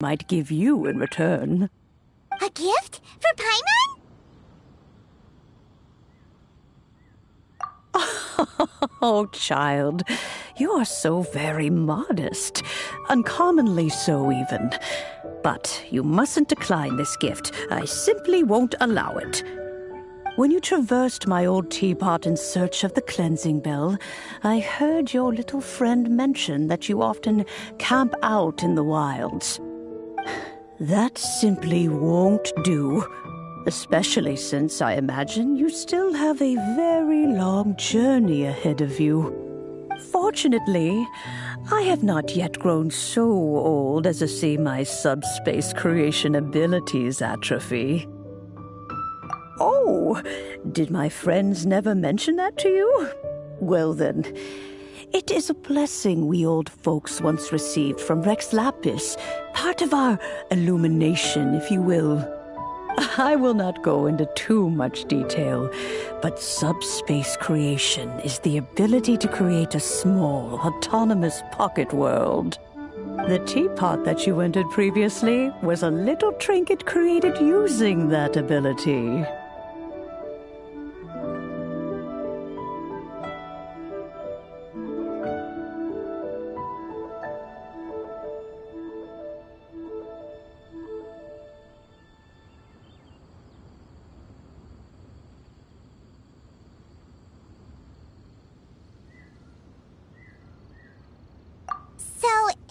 might give you in return. A gift? For Paimon? Oh, child, you are so very modest. Uncommonly so, even. But you mustn't decline this gift. I simply won't allow it. When you traversed my old teapot in search of the cleansing bell, I heard your little friend mention that you often camp out in the wilds. That simply won't do. Especially since I imagine you still have a very long journey ahead of you. Fortunately, I have not yet grown so old as to see my subspace creation abilities atrophy. Oh, did my friends never mention that to you? Well then, it is a blessing we old folks once received from Rex Lapis, part of our illumination, if you will. I will not go into too much detail, but subspace creation is the ability to create a small, autonomous pocket world. The teapot that you entered previously was a little trinket created using that ability.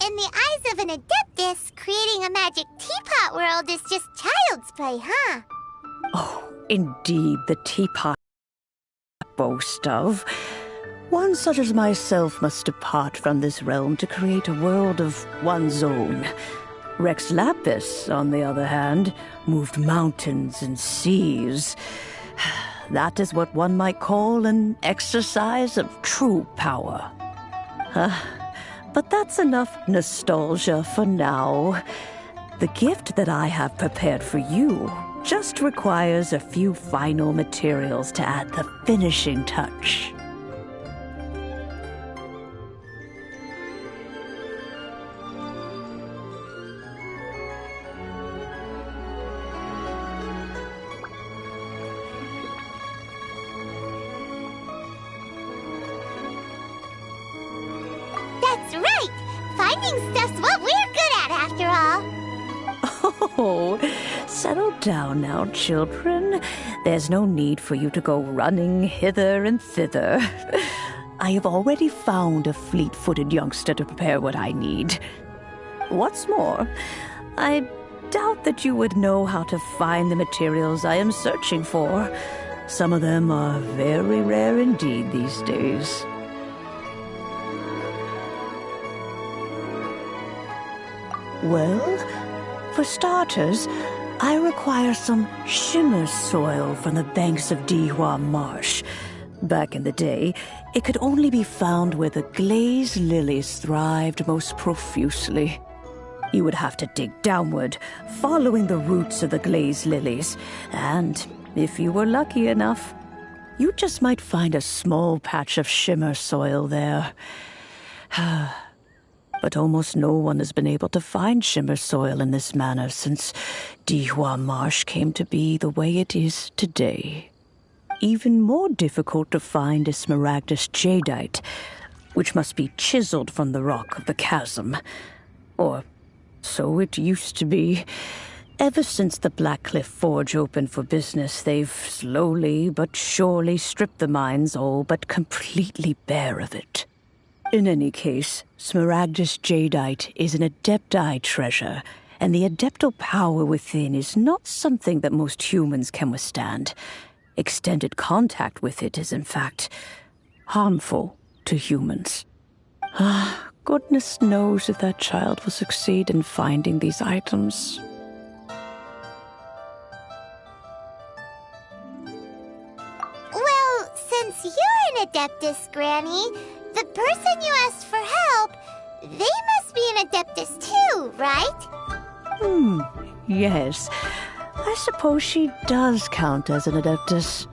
In the eyes of an Adeptus, creating a magic teapot world is just child's play, huh? Oh, indeed, the teapot I boast of. One such as myself must depart from this realm to create a world of one's own. Rex Lapis, on the other hand, moved mountains and seas. That is what one might call an exercise of true power. But that's enough nostalgia for now. The gift that I have prepared for you just requires a few final materials to add the finishing touch. That's right! Finding stuff's what we're good at, after all. Oh, settle down now, children. There's no need for you to go running hither and thither. I have already found a fleet-footed youngster to prepare what I need. What's more, I doubt that you would know how to find the materials I am searching for. Some of them are very rare indeed these days. Well, for starters, I require some shimmer soil from the banks of Dihua Marsh. Back in the day, it could only be found where the glazed lilies thrived most profusely. You would have to dig downward, following the roots of the glazed lilies, and if you were lucky enough, you just might find a small patch of shimmer soil there. But almost no one has been able to find shimmer soil in this manner since Dihua Marsh came to be the way it is today. Even more difficult to find is smaragdus jadeite, which must be chiseled from the rock of the chasm. Or so it used to be. Ever since the Blackcliff Forge opened for business, they've slowly but surely stripped the mines all but completely bare of it. In any case, smaragdus jadeite is an adepti treasure, and the adeptal power within is not something that most humans can withstand. Extended contact with it is, in fact, harmful to humans. Goodness knows if that child will succeed in finding these items. Well, since you're an Adeptus, Granny, the person you asked for help, they must be an Adeptus too, right? Yes. I suppose she does count as an Adeptus.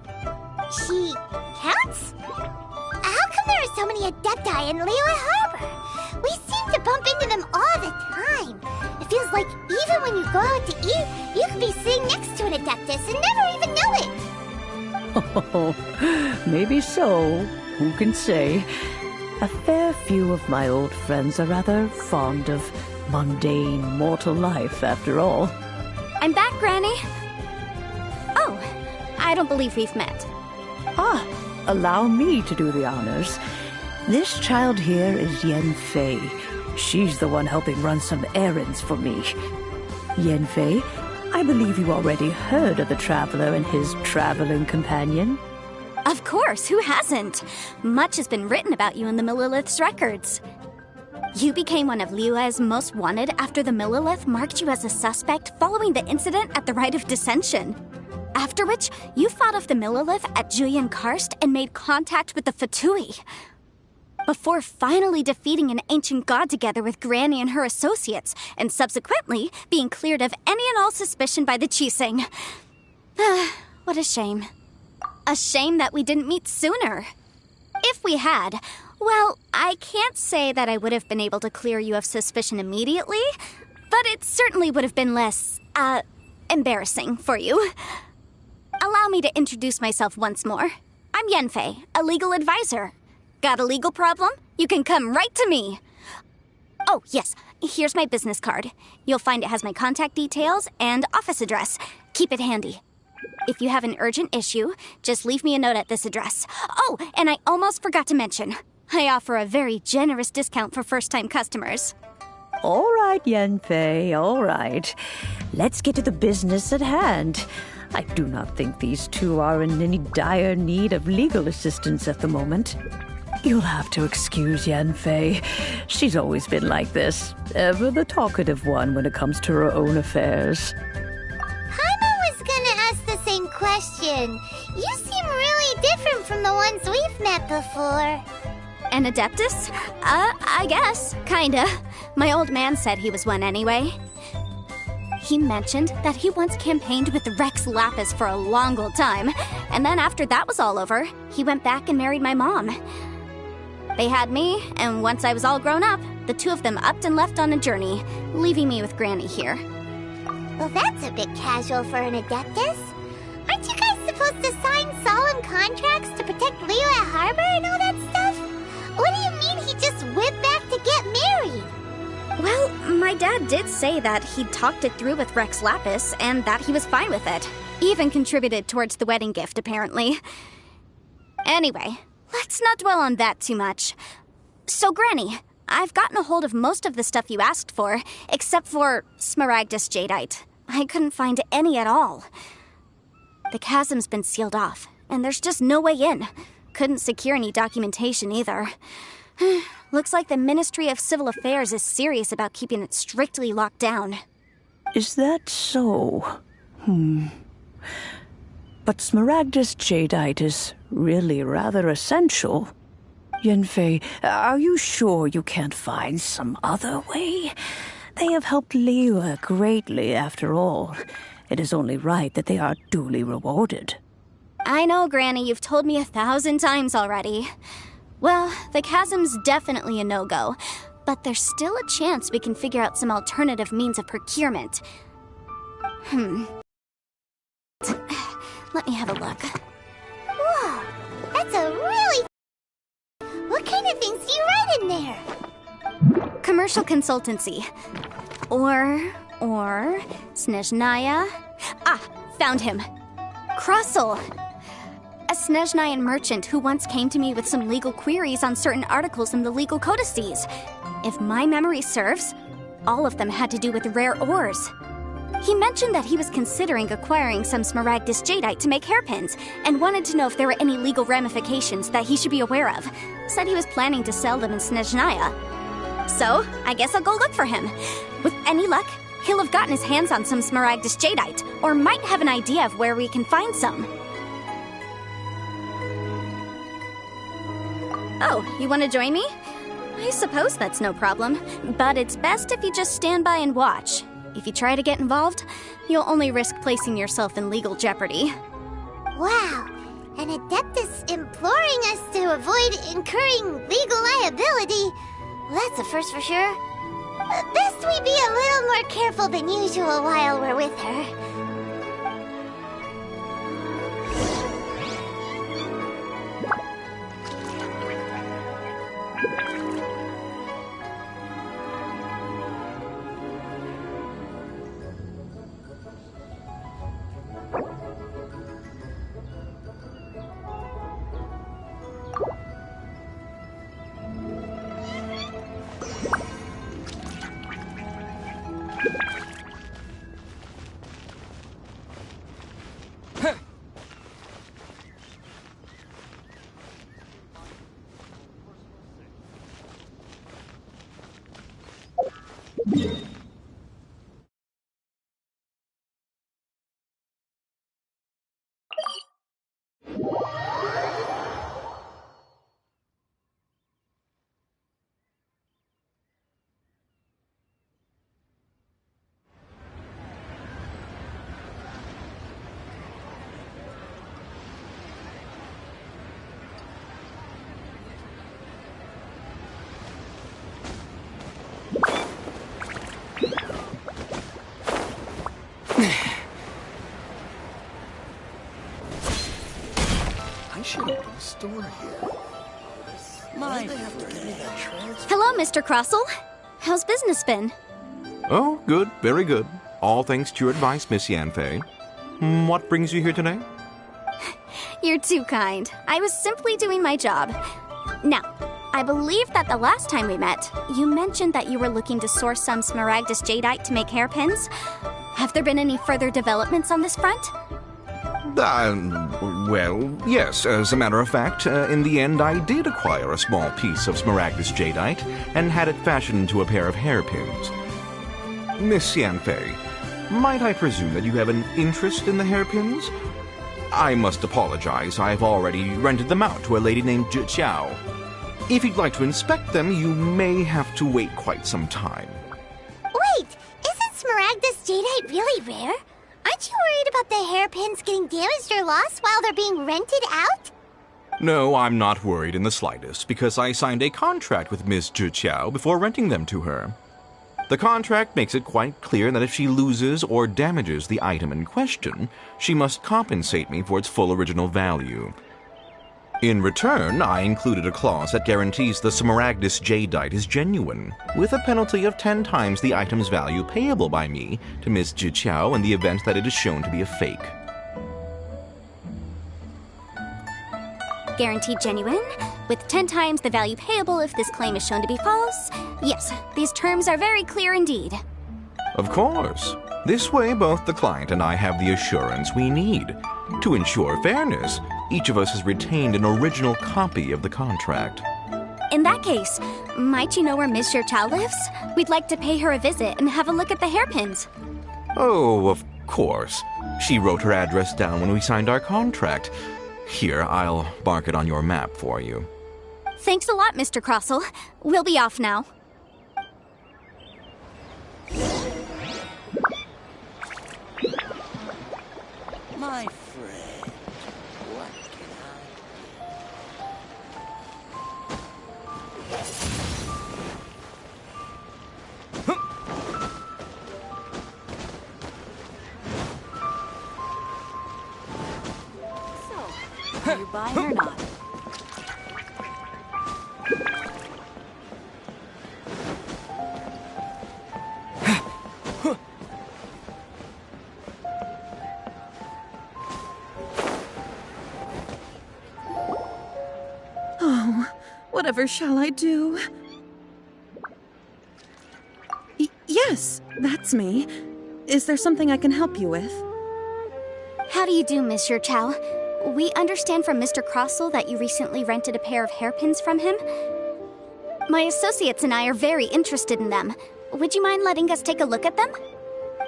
She counts? How come there are so many Adepti in Liyue Harbor? We seem to bump into them all the time, It feels like even when you go out to eat, you could be sitting next to an Adeptus and never even know it. Oh, maybe so. Who can say? A fair few of my old friends are rather fond of mundane mortal life, after all. I'm back, Granny. Oh, I don't believe we've met. Ah, allow me to do the honors. This child here is Yanfei. She's the one helping run some errands for me. Yanfei, I believe you already heard of the Traveler and his traveling companion. Of course, who hasn't? Much has been written about you in the Millilith's records. You became one of Liyue's most wanted after the Millilith marked you as a suspect following the incident at the Rite of Dissension. After which, you fought off the Millilith at Julian Karst and made contact with the Fatui. Before finally defeating an ancient god together with Granny and her associates, and subsequently being cleared of any and all suspicion by the Chiseng. What a shame. A shame that we didn't meet sooner. If we had, well, I can't say that I would have been able to clear you of suspicion immediately, but it certainly would have been less, embarrassing for you. Allow me to introduce myself once more. I'm Yanfei, a legal advisor. Got a legal problem? You can come right to me. Oh, yes, here's my business card. You'll find it has my contact details and office address. Keep it handy. If you have an urgent issue, just leave me a note at this address. Oh, and I almost forgot to mention, I offer a very generous discount for first-time customers. All right, Yanfei, all right. Let's get to the business at hand. I do not think these two are in any dire need of legal assistance at the moment. You'll have to excuse Yanfei. She's always been like this, ever the talkative one when it comes to her own affairs. Paimon was gonna ask the same question. You seem really different from the ones we've met before. An Adeptus? I guess. Kinda. My old man said he was one anyway. He mentioned that he once campaigned with Rex Lapis for a long old time, and then after that was all over, he went back and married my mom. They had me, and once I was all grown up, the two of them upped and left on a journey, leaving me with Granny here. Well, that's a bit casual for an Adeptus. Aren't you guys supposed to sign solemn contracts to protect Liyue Harbor and all that stuff? What do you mean he just went back to get married? Well, my dad did say that he'd talked it through with Rex Lapis, and that he was fine with it. Even contributed towards the wedding gift, apparently. Anyway, let's not dwell on that too much. So, Granny, I've gotten a hold of most of the stuff you asked for, except for Smaragdus Jadeite. I couldn't find any at all. The chasm's been sealed off, and there's just no way in. Couldn't secure any documentation either. Looks like the Ministry of Civil Affairs is serious about keeping it strictly locked down. Is that so? But Smaragdus Jadeite is really rather essential. Yanfei, are you sure you can't find some other way? They have helped Liyue greatly, after all. It is only right that they are duly rewarded. I know, Granny, you've told me 1,000 times already. Well, the chasm's definitely a no-go, but there's still a chance we can figure out some alternative means of procurement. Let me have a look. Whoa, that's a really... What kind of things do you write in there? Commercial consultancy. Or Snezhnaya. Ah, found him. Krusel. A Snezhnayan merchant who once came to me with some legal queries on certain articles in the legal codices. If my memory serves, all of them had to do with rare ores. He mentioned that he was considering acquiring some Smaragdus Jadeite to make hairpins, and wanted to know if there were any legal ramifications that he should be aware of. Said he was planning to sell them in Snezhnaya. So, I guess I'll go look for him. With any luck, he'll have gotten his hands on some Smaragdus Jadeite, or might have an idea of where we can find some. Oh, you want to join me? I suppose that's no problem, but it's best if you just stand by and watch. If you try to get involved, you'll only risk placing yourself in legal jeopardy. Wow, an Adeptus imploring us to avoid incurring legal liability. Well, that's a first for sure. Best we be a little more careful than usual while we're with her. Store here. My, they have to give me that transfer. Hello, Mr. Crossell. How's business been? Oh, good, very good. All thanks to your advice, Miss Yanfei. What brings you here today? You're too kind. I was simply doing my job. Now, I believe that the last time we met, you mentioned that you were looking to source some smaragdus jadeite to make hairpins. Have there been any further developments on this front? Well, yes. As a matter of fact, in the end, I did acquire a small piece of smaragdus jadeite and had it fashioned into a pair of hairpins. Miss Yanfei, might I presume that you have an interest in the hairpins? I must apologize. I've already rented them out to a lady named Zhi. If you'd like to inspect them, you may have to wait quite some time. Wait, isn't smaragdus jadeite really rare? Aren't you worried about the hairpins getting damaged or lost while they're being rented out? No, I'm not worried in the slightest, because I signed a contract with Miss Zhi before renting them to her. The contract makes it quite clear that if she loses or damages the item in question, she must compensate me for its full original value. In return, I included a clause that guarantees the smaragdus jadeite is genuine, with a penalty of 10 times the item's value payable by me to Miss Zhi in the event that it is shown to be a fake. Guaranteed genuine, with 10 times the value payable if this claim is shown to be false. Yes, these terms are very clear indeed. Of course. This way, both the client and I have the assurance we need. To ensure fairness, each of us has retained an original copy of the contract. In that case, might you know where Miss Zhi lives? We'd like to pay her a visit and have a look at the hairpins. Oh, of course. She wrote her address down when we signed our contract. Here, I'll mark it on your map for you. Thanks a lot, Mr. Crossell. We'll be off now. My friend, what can So, are you buying or not? Whatever shall I do? Yes, that's me. Is there something I can help you with? How do you do, Miss Zhi? We understand from Mr. Crossell that you recently rented a pair of hairpins from him. My associates and I are very interested in them. Would you mind letting us take a look at them?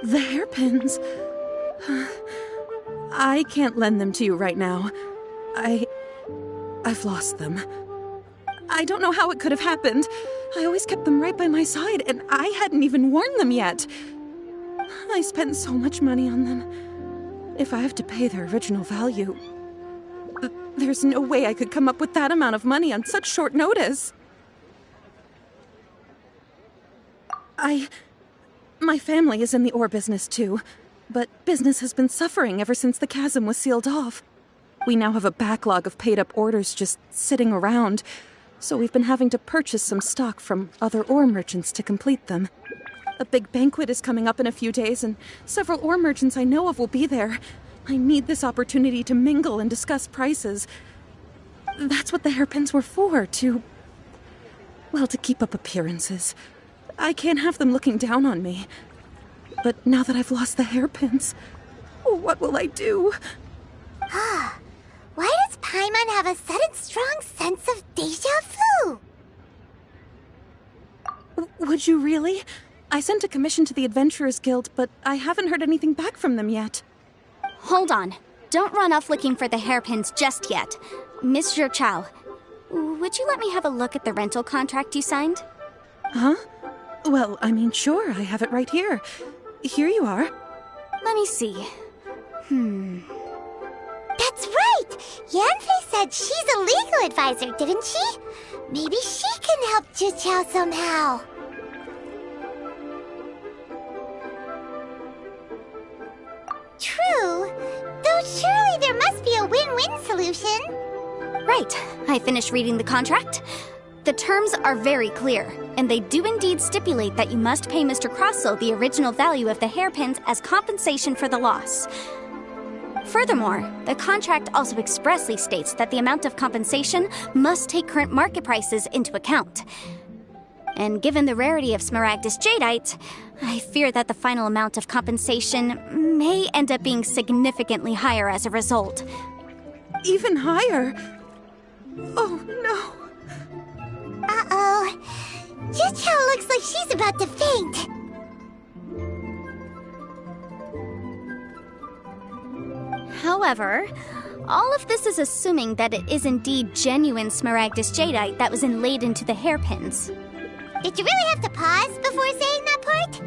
The hairpins? I can't lend them to you right now. I've lost them. I don't know how it could have happened. I always kept them right by my side, and I hadn't even worn them yet. I spent so much money on them. If I have to pay their original value, there's no way I could come up with that amount of money on such short notice. My family is in the ore business too, but business has been suffering ever since the chasm was sealed off. We now have a backlog of paid-up orders just sitting around, so we've been having to purchase some stock from other ore merchants to complete them. A big banquet is coming up in a few days, and several ore merchants I know of will be there. I need this opportunity to mingle and discuss prices. That's what the hairpins were for, to keep up appearances. I can't have them looking down on me. But now that I've lost the hairpins, what will I do? Why does Paimon have a sudden strong sense of deja vu? Would you really? I sent a commission to the Adventurers Guild, but I haven't heard anything back from them yet. Hold on. Don't run off looking for the hairpins just yet. Miss Zhe Chao, would you let me have a look at the rental contract you signed? Huh? Well, I mean, sure, I have it right here. Here you are. Let me see. That's right! Yanfei said she's a legal advisor, didn't she? Maybe she can help Zhe Chao somehow. True. Though surely there must be a win-win solution. Right. I finished reading the contract. The terms are very clear, and they do indeed stipulate that you must pay Mr. Crossell the original value of the hairpins as compensation for the loss. Furthermore, the contract also expressly states that the amount of compensation must take current market prices into account. And given the rarity of Smaragdus Jadeite, I fear that the final amount of compensation may end up being significantly higher as a result. Even higher? Oh, no. Uh-oh. Zhe Chao looks like she's about to faint. However, all of this is assuming that it is indeed genuine Smaragdus Jadeite that was inlaid into the hairpins. Did you really have to pause before saying that part?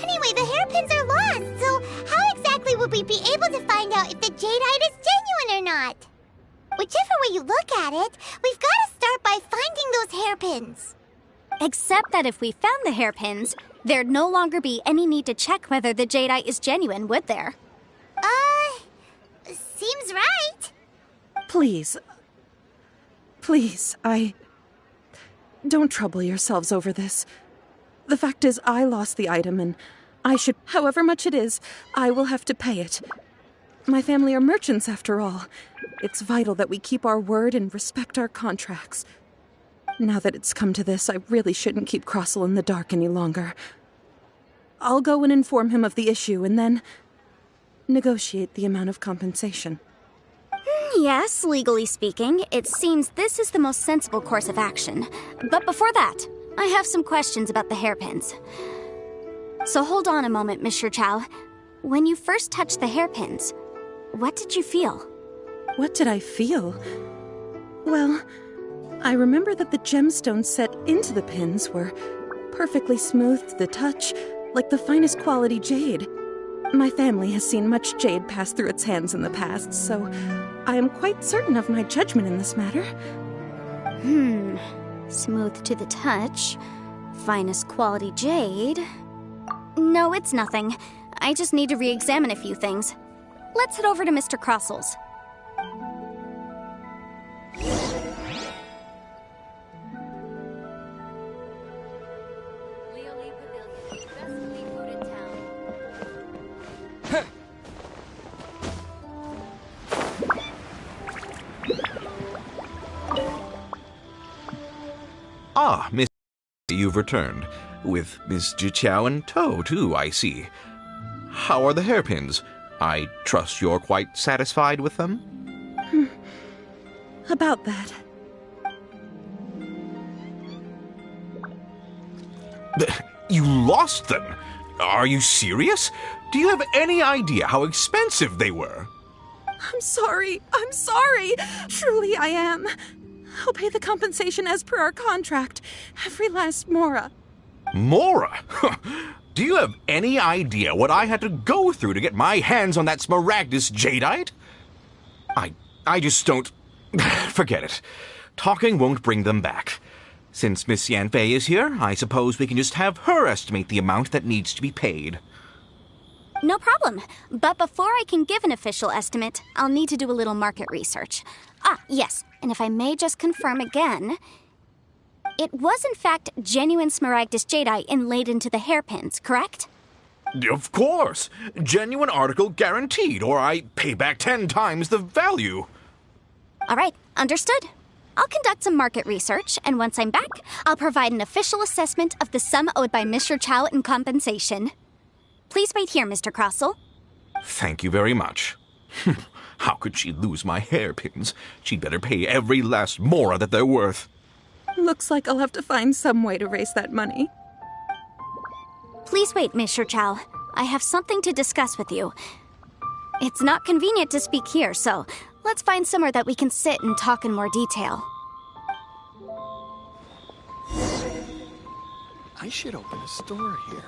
Anyway, the hairpins are lost, so how exactly would we be able to find out if the jadeite is genuine or not? Whichever way you look at it, we've got to start by finding those hairpins. Except that if we found the hairpins, there'd no longer be any need to check whether the jadeite is genuine, would there? Seems right. Please, don't trouble yourselves over this. The fact is, I lost the item, and I should, however much it is, I will have to pay it. My family are merchants, after all. It's vital that we keep our word and respect our contracts. Now that it's come to this, I really shouldn't keep Crossell in the dark any longer. I'll go and inform him of the issue, and then negotiate the amount of compensation. Yes, legally speaking, it seems this is the most sensible course of action. But before that, I have some questions about the hairpins. So hold on a moment, Miss Zhe Chao. When you first touched the hairpins, what did you feel? What did I feel? Well, I remember that the gemstones set into the pins were perfectly smooth to the touch, like the finest quality jade. My family has seen much jade pass through its hands in the past, so I am quite certain of my judgment in this matter. Smooth to the touch. Finest quality jade. No, it's nothing. I just need to re-examine a few things. Let's head over to Mr. Crossell's. Ah, Miss, you've returned. With Miss Zhe Chao in tow, too, I see. How are the hairpins? I trust you're quite satisfied with them? About that. You lost them? Are you serious? Do you have any idea how expensive they were? I'm sorry. Truly I am. I'll pay the compensation as per our contract. Every last mora. Mora? Do you have any idea what I had to go through to get my hands on that Smaragdus Jadeite? I just don't... Forget it. Talking won't bring them back. Since Miss Yanfei is here, I suppose we can just have her estimate the amount that needs to be paid. No problem. But before I can give an official estimate, I'll need to do a little market research. Ah, yes. And if I may just confirm again, it was in fact genuine smaragdus jadeite inlaid into the hairpins, correct? Of course! Genuine article guaranteed, or I pay back 10 times the value. All right, understood. I'll conduct some market research, and once I'm back, I'll provide an official assessment of the sum owed by Mr. Chow in compensation. Please wait here, Mr. Crossell. Thank you very much. How could she lose my hairpins? She'd better pay every last mora that they're worth. Looks like I'll have to find some way to raise that money. Please wait, Mr. Chow. I have something to discuss with you. It's not convenient to speak here, so let's find somewhere that we can sit and talk in more detail. I should open a store here.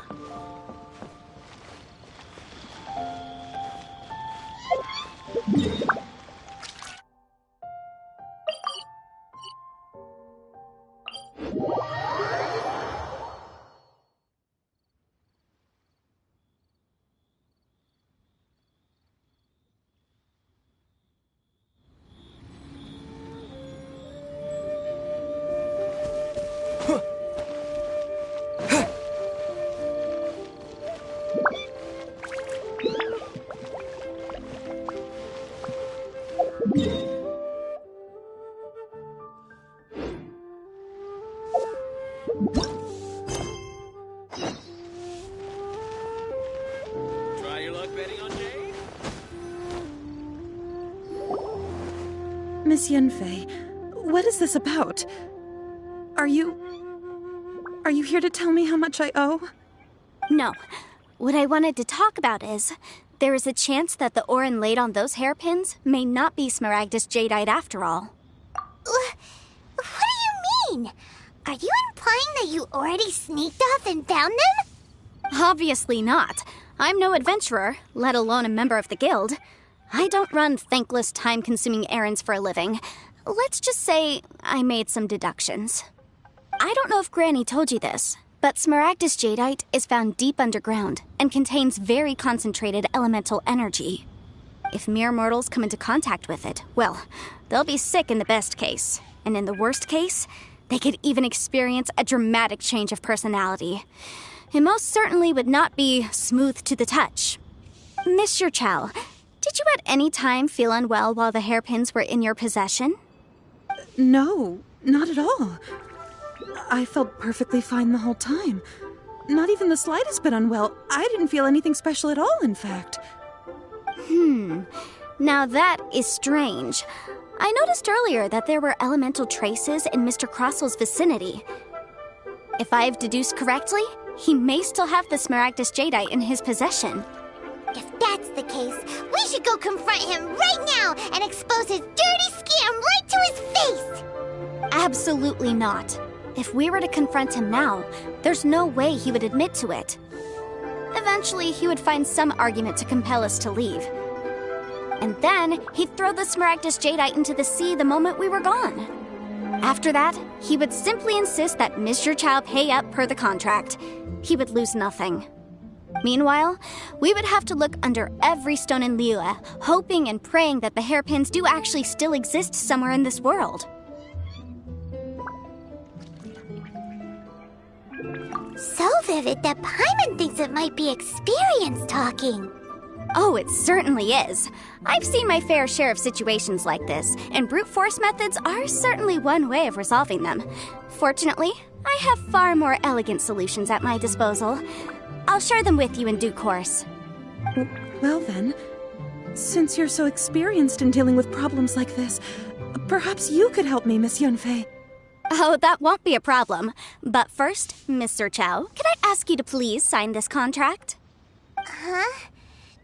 Try your luck betting on Jade? Miss Yanfei, what is this about? Are you here to tell me how much I owe? No. What I wanted to talk about is, there is a chance that the ore inlaid on those hairpins may not be smaragdus jadeite after all. What do you mean? Are you implying that you already sneaked off and found them? Obviously not. I'm no adventurer, let alone a member of the guild. I don't run thankless, time-consuming errands for a living. Let's just say I made some deductions. I don't know if Granny told you this, but smaragdus jadeite is found deep underground and contains very concentrated elemental energy. If mere mortals come into contact with it, well, they'll be sick in the best case. And in the worst case, they could even experience a dramatic change of personality. It most certainly would not be smooth to the touch. Mr. Chow, did you at any time feel unwell while the hairpins were in your possession? No, not at all. I felt perfectly fine the whole time. Not even the slightest bit unwell. I didn't feel anything special at all, in fact. Now that is strange. I noticed earlier that there were elemental traces in Mr. Crossell's vicinity. If I've deduced correctly, he may still have the smaragdus jadeite in his possession. If that's the case, we should go confront him right now and expose his dirty scam right to his face! Absolutely not. If we were to confront him now, there's no way he would admit to it. Eventually, he would find some argument to compel us to leave. And then, he'd throw the smaragdus jadeite into the sea the moment we were gone. After that, he would simply insist that Mr. Chow pay up per the contract. He would lose nothing. Meanwhile, we would have to look under every stone in Liyue, hoping and praying that the hairpins do actually still exist somewhere in this world. So vivid that Paimon thinks it might be experience talking. Oh, it certainly is. I've seen my fair share of situations like this, and brute force methods are certainly one way of resolving them. Fortunately, I have far more elegant solutions at my disposal. I'll share them with you in due course. Well then, since you're so experienced in dealing with problems like this, perhaps you could help me, Miss Yanfei. Oh, that won't be a problem. But first, Mr. Chow, could I ask you to please sign this contract? Huh?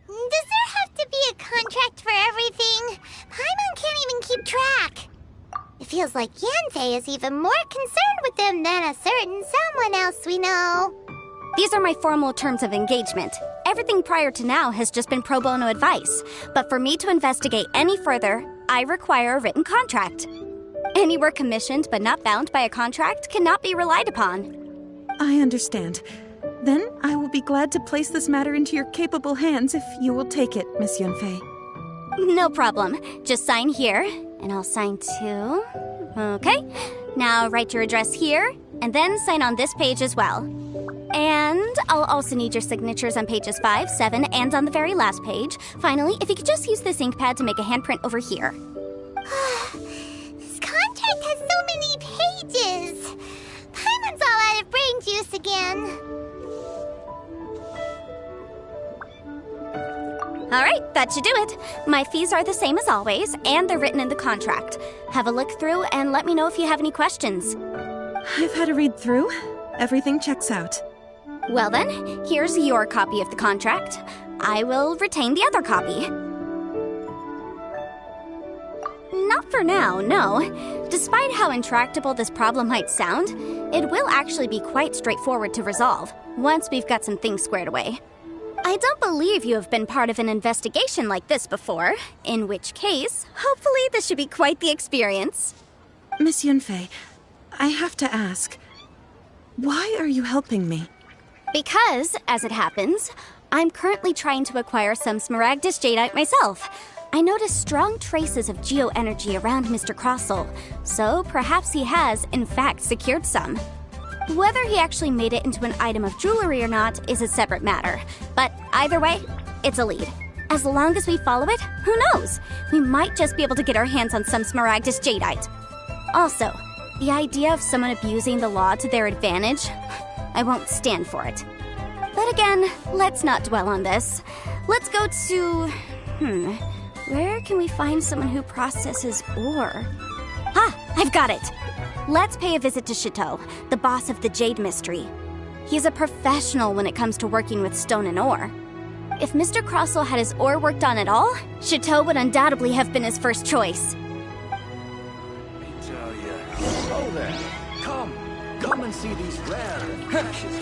Does there have to be a contract for everything? Paimon can't even keep track. It feels like Yanfei is even more concerned with them than a certain someone else we know. These are my formal terms of engagement. Everything prior to now has just been pro bono advice. But for me to investigate any further, I require a written contract. Any work commissioned but not bound by a contract cannot be relied upon. I understand. Then I will be glad to place this matter into your capable hands if you will take it, Miss Yunfei. No problem. Just sign here, and I'll sign too. Okay. Now write your address here, and then sign on this page as well. And I'll also need your signatures on pages 5, 7, and on the very last page. Finally, if you could just use this ink pad to make a handprint over here. This contract has so many pages. Paimon's all out of brain juice again. All right, that should do it. My fees are the same as always, and they're written in the contract. Have a look through and let me know if you have any questions. I've had a read through. Everything checks out. Well then, here's your copy of the contract. I will retain the other copy. Not for now, no. Despite how intractable this problem might sound, it will actually be quite straightforward to resolve, once we've got some things squared away. I don't believe you have been part of an investigation like this before, in which case, hopefully this should be quite the experience. Miss Yunfei, I have to ask, why are you helping me? Because, as it happens, I'm currently trying to acquire some Smaragdus Jadeite myself. I noticed strong traces of geoenergy around Mr. Crossell, so perhaps he has, in fact, secured some. Whether he actually made it into an item of jewelry or not is a separate matter, but either way, it's a lead. As long as we follow it, who knows? We might just be able to get our hands on some Smaragdus Jadeite. Also, the idea of someone abusing the law to their advantage, I won't stand for it. But again, let's not dwell on this. Let's go to... where can we find someone who processes ore? I've got it! Let's pay a visit to Chateau, the boss of the Jade Mystery. He's a professional when it comes to working with stone and ore. If Mr. Crossell had his ore worked on at all, Chateau would undoubtedly have been his first choice. Hello there. Come and see these rare and precious.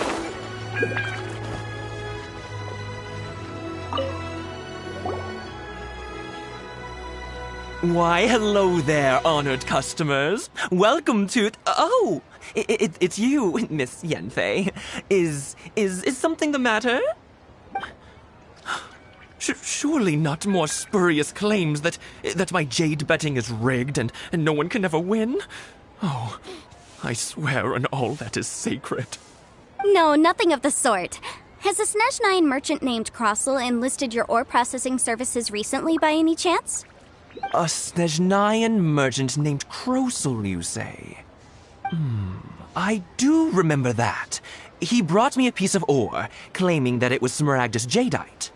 Why, hello there, honored customers. Welcome to... Oh, it's you, Miss Yanfei. Is something the matter? Surely not more spurious claims that my jade betting is rigged and no one can ever win? Oh, I swear on all that is sacred. No, nothing of the sort. Has a Snezhnine merchant named Crossell enlisted your ore processing services recently by any chance? A Snezhnine merchant named Crossell, you say? I do remember that. He brought me a piece of ore, claiming that it was Smaragdus Jadeite.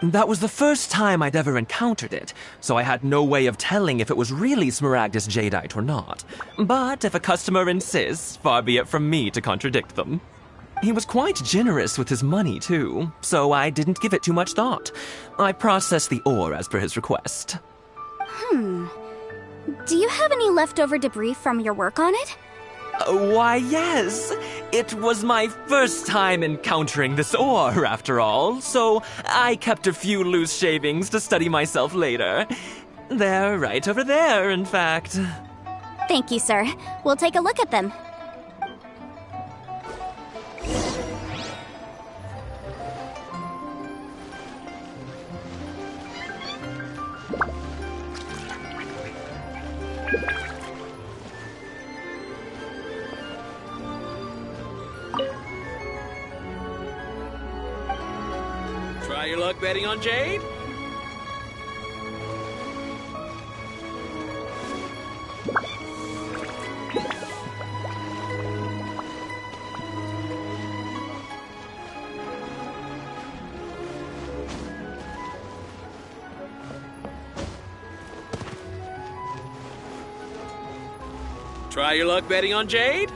That was the first time I'd ever encountered it, so I had no way of telling if it was really Smaragdus Jadeite or not. But if a customer insists, far be it from me to contradict them. He was quite generous with his money, too, so I didn't give it too much thought. I processed the ore as per his request. Do you have any leftover debris from your work on it? Why, yes. It was my first time encountering this ore, after all, so I kept a few loose shavings to study myself later. They're right over there, in fact. Thank you, sir. We'll take a look at them. Try your luck betting on Jade? Try your luck betting on Jade?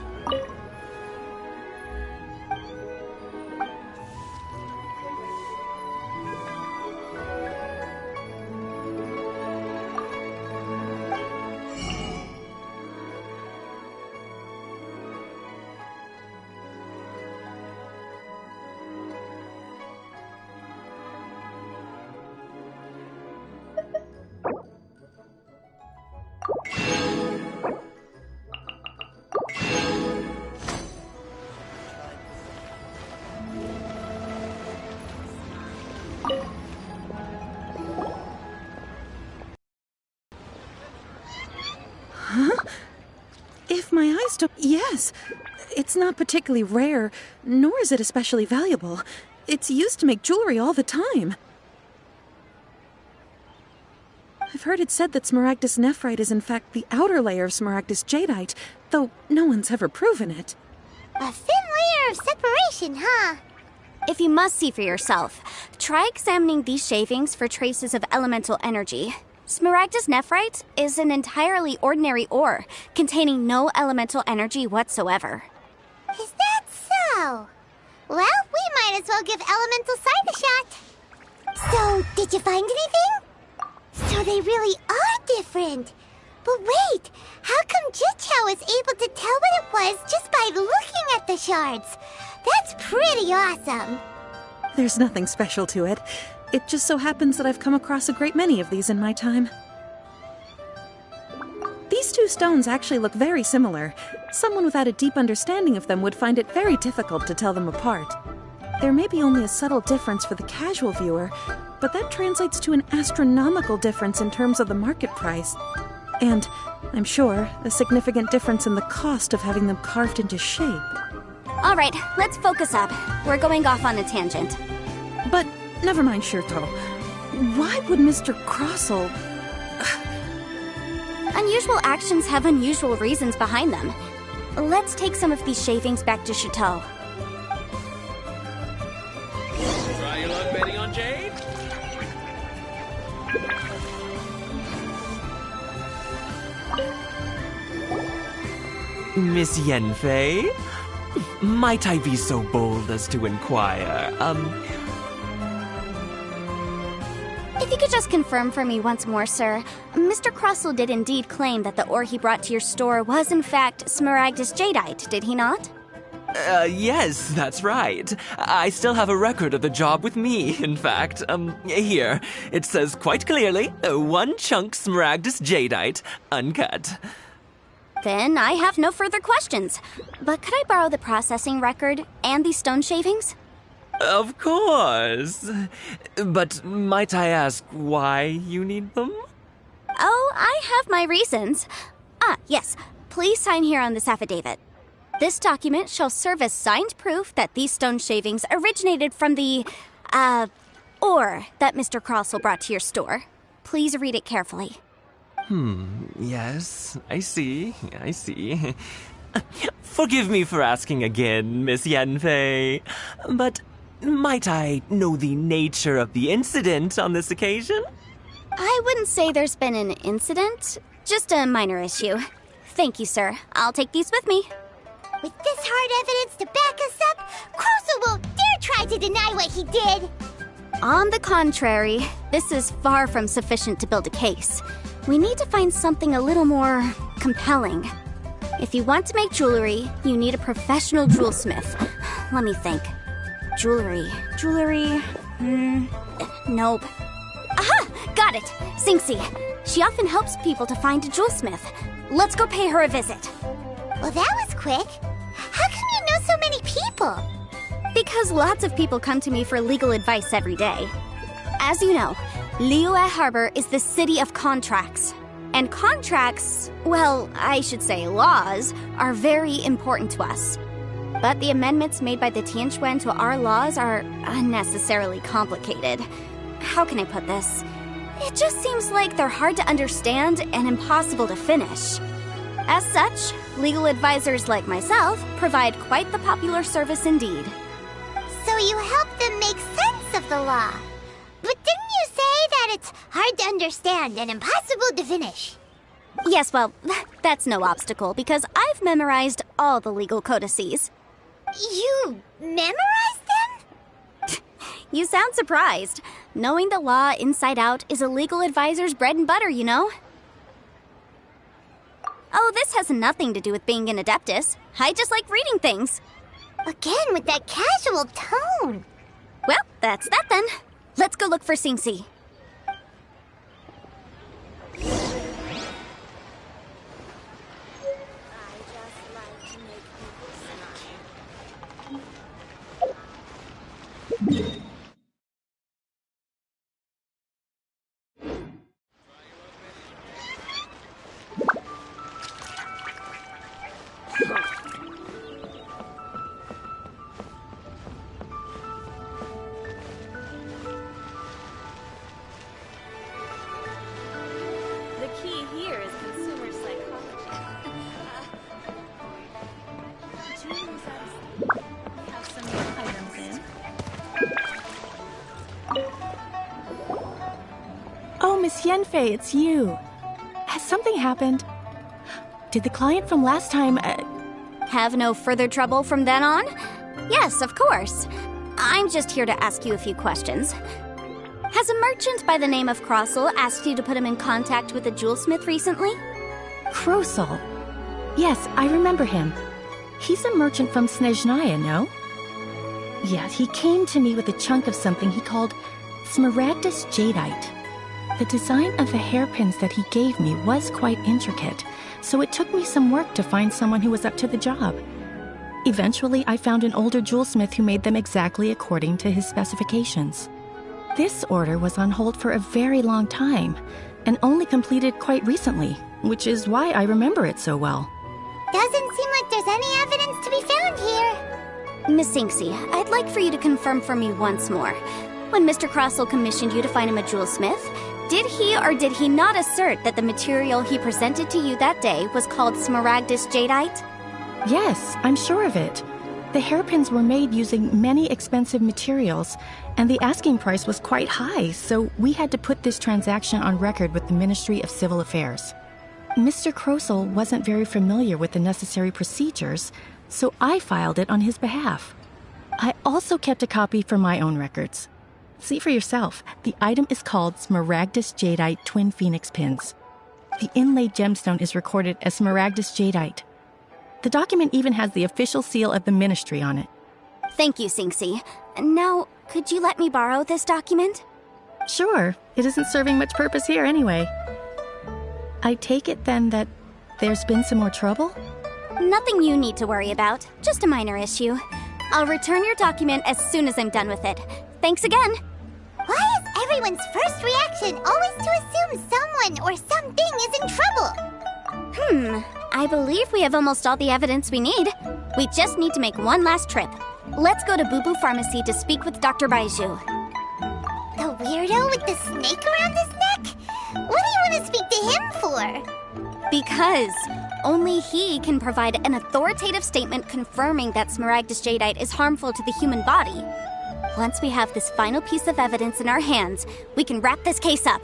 Yes. It's not particularly rare, nor is it especially valuable. It's used to make jewelry all the time. I've heard it said that Smaragdus nephrite is in fact the outer layer of Smaragdus jadeite, though no one's ever proven it. A thin layer of separation, huh? If you must see for yourself, try examining these shavings for traces of elemental energy. Smaragdus nephrite is an entirely ordinary ore, containing no elemental energy whatsoever. Is that so? Well, we might as well give elemental sight a shot. So, did you find anything? So they really are different. But wait, how come Jichao was able to tell what it was just by looking at the shards? That's pretty awesome. There's nothing special to it. It just so happens that I've come across a great many of these in my time. These two stones actually look very similar. Someone without a deep understanding of them would find it very difficult to tell them apart. There may be only a subtle difference for the casual viewer, but that translates to an astronomical difference in terms of the market price. And, I'm sure, a significant difference in the cost of having them carved into shape. All right, let's focus up. We're going off on a tangent. But never mind, Shirto. Why would Mr. Crossell... Unusual actions have unusual reasons behind them. Let's take some of these shavings back to Chateau. Try your luck betting on Jade? Miss Yanfei? Might I be so bold as to inquire, If you could just confirm for me once more, sir. Mr. Crossell did indeed claim that the ore he brought to your store was in fact Smaragdus jadeite, did he not? Yes, that's right. I still have a record of the job with me, in fact. Here. It says quite clearly, 1 chunk Smaragdus jadeite, uncut. Then I have no further questions. But could I borrow the processing record and these stone shavings? Of course. But might I ask why you need them? Oh, I have my reasons. Yes. Please sign here on this affidavit. This document shall serve as signed proof that these stone shavings originated from the, ore that Mr. Crossell brought to your store. Please read it carefully. Yes, I see. Forgive me for asking again, Miss Yanfei, but might I know the nature of the incident on this occasion? I wouldn't say there's been an incident, just a minor issue. Thank you, sir. I'll take these with me. With this hard evidence to back us up, Crossell won't dare try to deny what he did. On the contrary, this is far from sufficient to build a case. We need to find something a little more compelling. If you want to make jewelry, you need a professional jewelsmith. Let me think. Jewelry. Nope. Aha! Got it! Xingxi. She often helps people to find a jewelsmith. Let's go pay her a visit. Well, that was quick. How come you know so many people? Because lots of people come to me for legal advice every day. As you know, Liyue Harbor is the city of contracts. And contracts, well, I should say laws, are very important to us. But the amendments made by the Tianquan to our laws are unnecessarily complicated. How can I put this? It just seems like they're hard to understand and impossible to finish. As such, legal advisors like myself provide quite the popular service indeed. So you help them make sense of the law. But didn't you say that it's hard to understand and impossible to finish? Yes, well, that's no obstacle because I've memorized all the legal codices. You memorized them? You sound surprised. Knowing the law inside out is a legal advisor's bread and butter, you know? Oh, this has nothing to do with being an adeptus. I just like reading things. Again, with that casual tone. Well, that's that then. Let's go look for Xingxi. Miss Yenfei, it's you. Has something happened? Did the client from last time... Have no further trouble from then on? Yes, of course. I'm just here to ask you a few questions. Has a merchant by the name of Crossel asked you to put him in contact with a jewelsmith recently? Crossel? Yes, I remember him. He's a merchant from Snezhnaya, no? Yeah, he came to me with a chunk of something he called Smaragdus Jadeite. The design of the hairpins that he gave me was quite intricate, so it took me some work to find someone who was up to the job. Eventually, I found an older jewelsmith who made them exactly according to his specifications. This order was on hold for a very long time, and only completed quite recently, which is why I remember it so well. Doesn't seem like there's any evidence to be found here. Miss Sinksy, I'd like for you to confirm for me once more. When Mr. Crossel commissioned you to find him a jewelsmith, did he or did he not assert that the material he presented to you that day was called Smaragdus Jadeite? Yes, I'm sure of it. The hairpins were made using many expensive materials, and the asking price was quite high, so we had to put this transaction on record with the Ministry of Civil Affairs. Mr. Crossel wasn't very familiar with the necessary procedures, so I filed it on his behalf. I also kept a copy for my own records. See for yourself, the item is called Smaragdus Jadeite Twin Phoenix Pins. The inlaid gemstone is recorded as Smaragdus Jadeite. The document even has the official seal of the ministry on it. Thank you, Sinksy. Now, could you let me borrow this document? Sure, it isn't serving much purpose here anyway. I take it then that there's been some more trouble? Nothing you need to worry about, just a minor issue. I'll return your document as soon as I'm done with it. Thanks again! Why is everyone's first reaction always to assume someone or something is in trouble? I believe we have almost all the evidence we need. We just need to make one last trip. Let's go to Boo Boo Pharmacy to speak with Dr. Baiju. The weirdo with the snake around his neck? What do you want to speak to him for? Because only he can provide an authoritative statement confirming that Smaragdus Jadeite is harmful to the human body. Once we have this final piece of evidence in our hands, we can wrap this case up.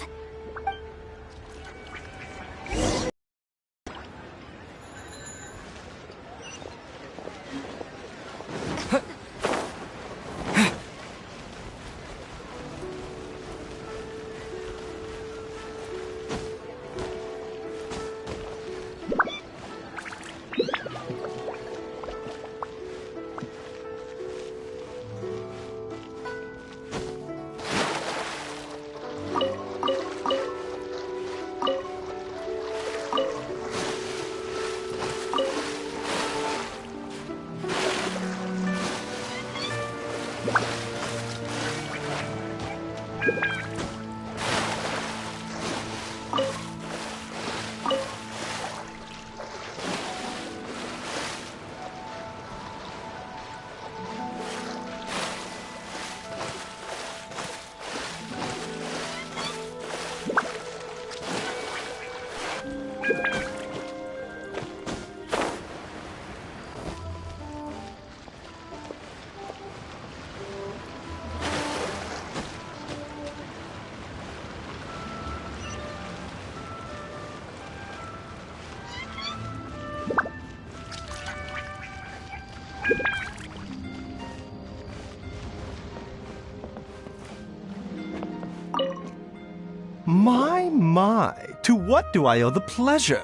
My, to what do I owe the pleasure?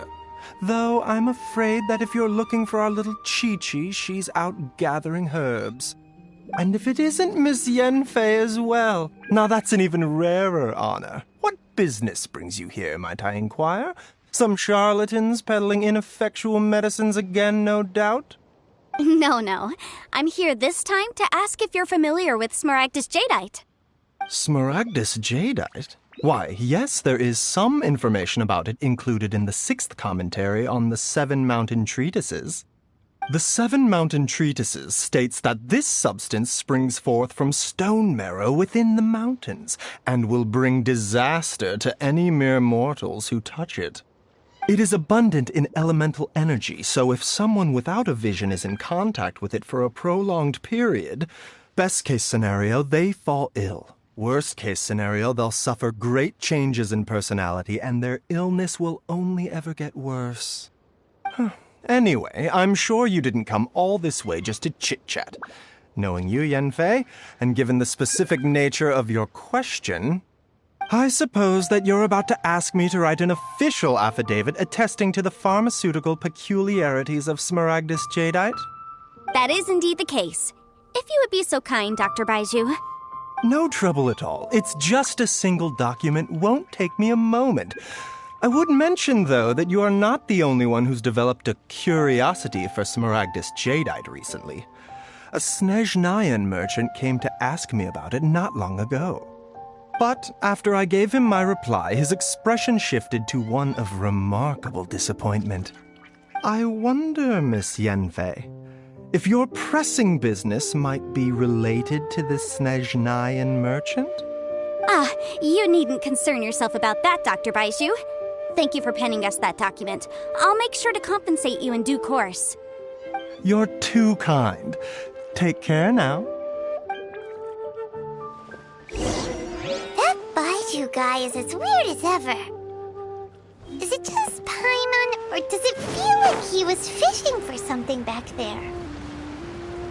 Though I'm afraid that if you're looking for our little Chi-Chi, she's out gathering herbs. And if it isn't Miss Yenfei as well, now that's an even rarer honor. What business brings you here, might I inquire? Some charlatans peddling ineffectual medicines again, no doubt? No. I'm here this time to ask if you're familiar with Smaragdus Jadeite. Smaragdus Jadeite? Why, yes, there is some information about it included in the 6th commentary on the 7 Mountain Treatises. The 7 Mountain Treatises states that this substance springs forth from stone marrow within the mountains, and will bring disaster to any mere mortals who touch it. It is abundant in elemental energy, so if someone without a vision is in contact with it for a prolonged period, best case scenario, they fall ill. Worst case scenario, they'll suffer great changes in personality and their illness will only ever get worse. Anyway, I'm sure you didn't come all this way just to chit-chat. Knowing you, Yanfei, and given the specific nature of your question, I suppose that you're about to ask me to write an official affidavit attesting to the pharmaceutical peculiarities of Smaragdus jadeite? That is indeed the case. If you would be so kind, Dr. Baiju. No trouble at all. It's just a single document. Won't take me a moment. I would mention, though, that you are not the only one who's developed a curiosity for Smaragdus jadeite recently. A Snezhnayan merchant came to ask me about it not long ago. But after I gave him my reply, his expression shifted to one of remarkable disappointment. I wonder, Miss Yanfei, if your pressing business might be related to the Snezhnayan merchant? You needn't concern yourself about that, Dr. Baiju. Thank you for penning us that document. I'll make sure to compensate you in due course. You're too kind. Take care now. That Baiju guy is as weird as ever. Is it just Paimon, or does it feel like he was fishing for something back there?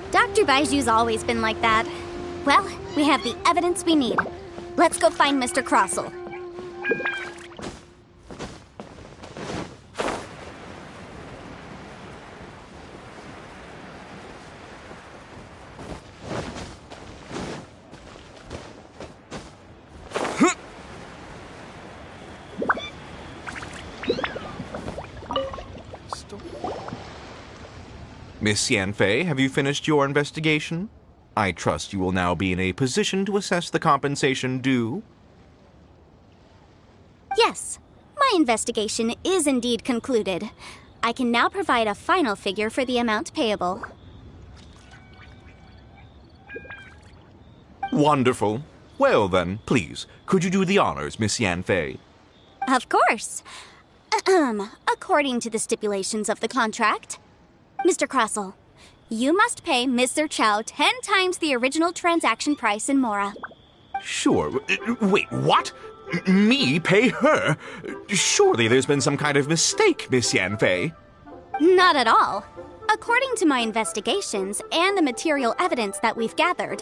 Dr. Baiju's always been like that. Well, we have the evidence we need. Let's go find Mr. Crossell. Miss Yanfei, have you finished your investigation? I trust you will now be in a position to assess the compensation due. Yes, my investigation is indeed concluded. I can now provide a final figure for the amount payable. Wonderful. Well then, please, could you do the honors, Miss Yanfei? Of course. According to the stipulations of the contract, Mr. Crossell, you must pay Mr. Chow 10 times the original transaction price in Mora. Sure. Wait, what? Me pay her? Surely there's been some kind of mistake, Miss Yanfei. Not at all. According to my investigations and the material evidence that we've gathered,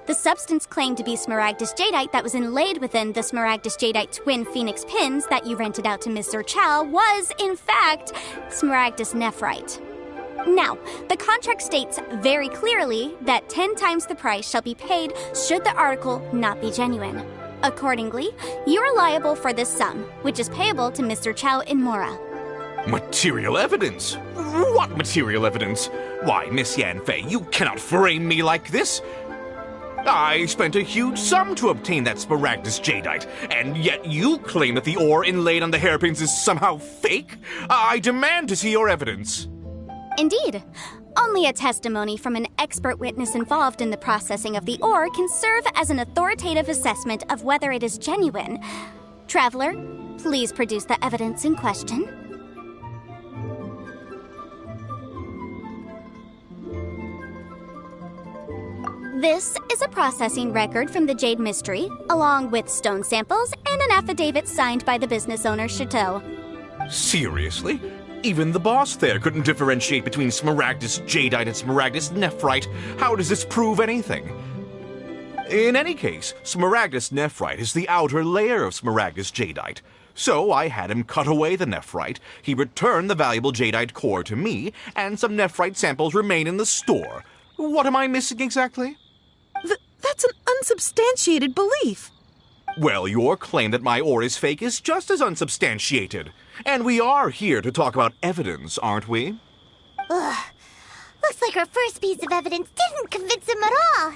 the substance claimed to be Smaragdus jadeite that was inlaid within the Smaragdus jadeite twin phoenix pins that you rented out to Mr. Chow was, in fact, Smaragdus nephrite. Now, the contract states very clearly that 10 times the price shall be paid should the article not be genuine. Accordingly, you are liable for this sum, which is payable to Mr. Chow in Mora. Material evidence? What material evidence? Why, Miss Yanfei, you cannot frame me like this. I spent a huge sum to obtain that Smaragdus jadeite, and yet you claim that the ore inlaid on the hairpins is somehow fake? I demand to see your evidence. Indeed. Only a testimony from an expert witness involved in the processing of the ore can serve as an authoritative assessment of whether it is genuine. Traveler, please produce the evidence in question. This is a processing record from the Jade Mystery, along with stone samples and an affidavit signed by the business owner, Chateau. Seriously? Even the boss there couldn't differentiate between Smaragdus jadeite and Smaragdus nephrite. How does this prove anything? In any case, Smaragdus nephrite is the outer layer of Smaragdus jadeite. So I had him cut away the nephrite, he returned the valuable jadeite core to me, and some nephrite samples remain in the store. What am I missing exactly? That's an unsubstantiated belief. Well, your claim that my ore is fake is just as unsubstantiated. And we are here to talk about evidence, aren't we? Ugh. Looks like our first piece of evidence didn't convince him at all.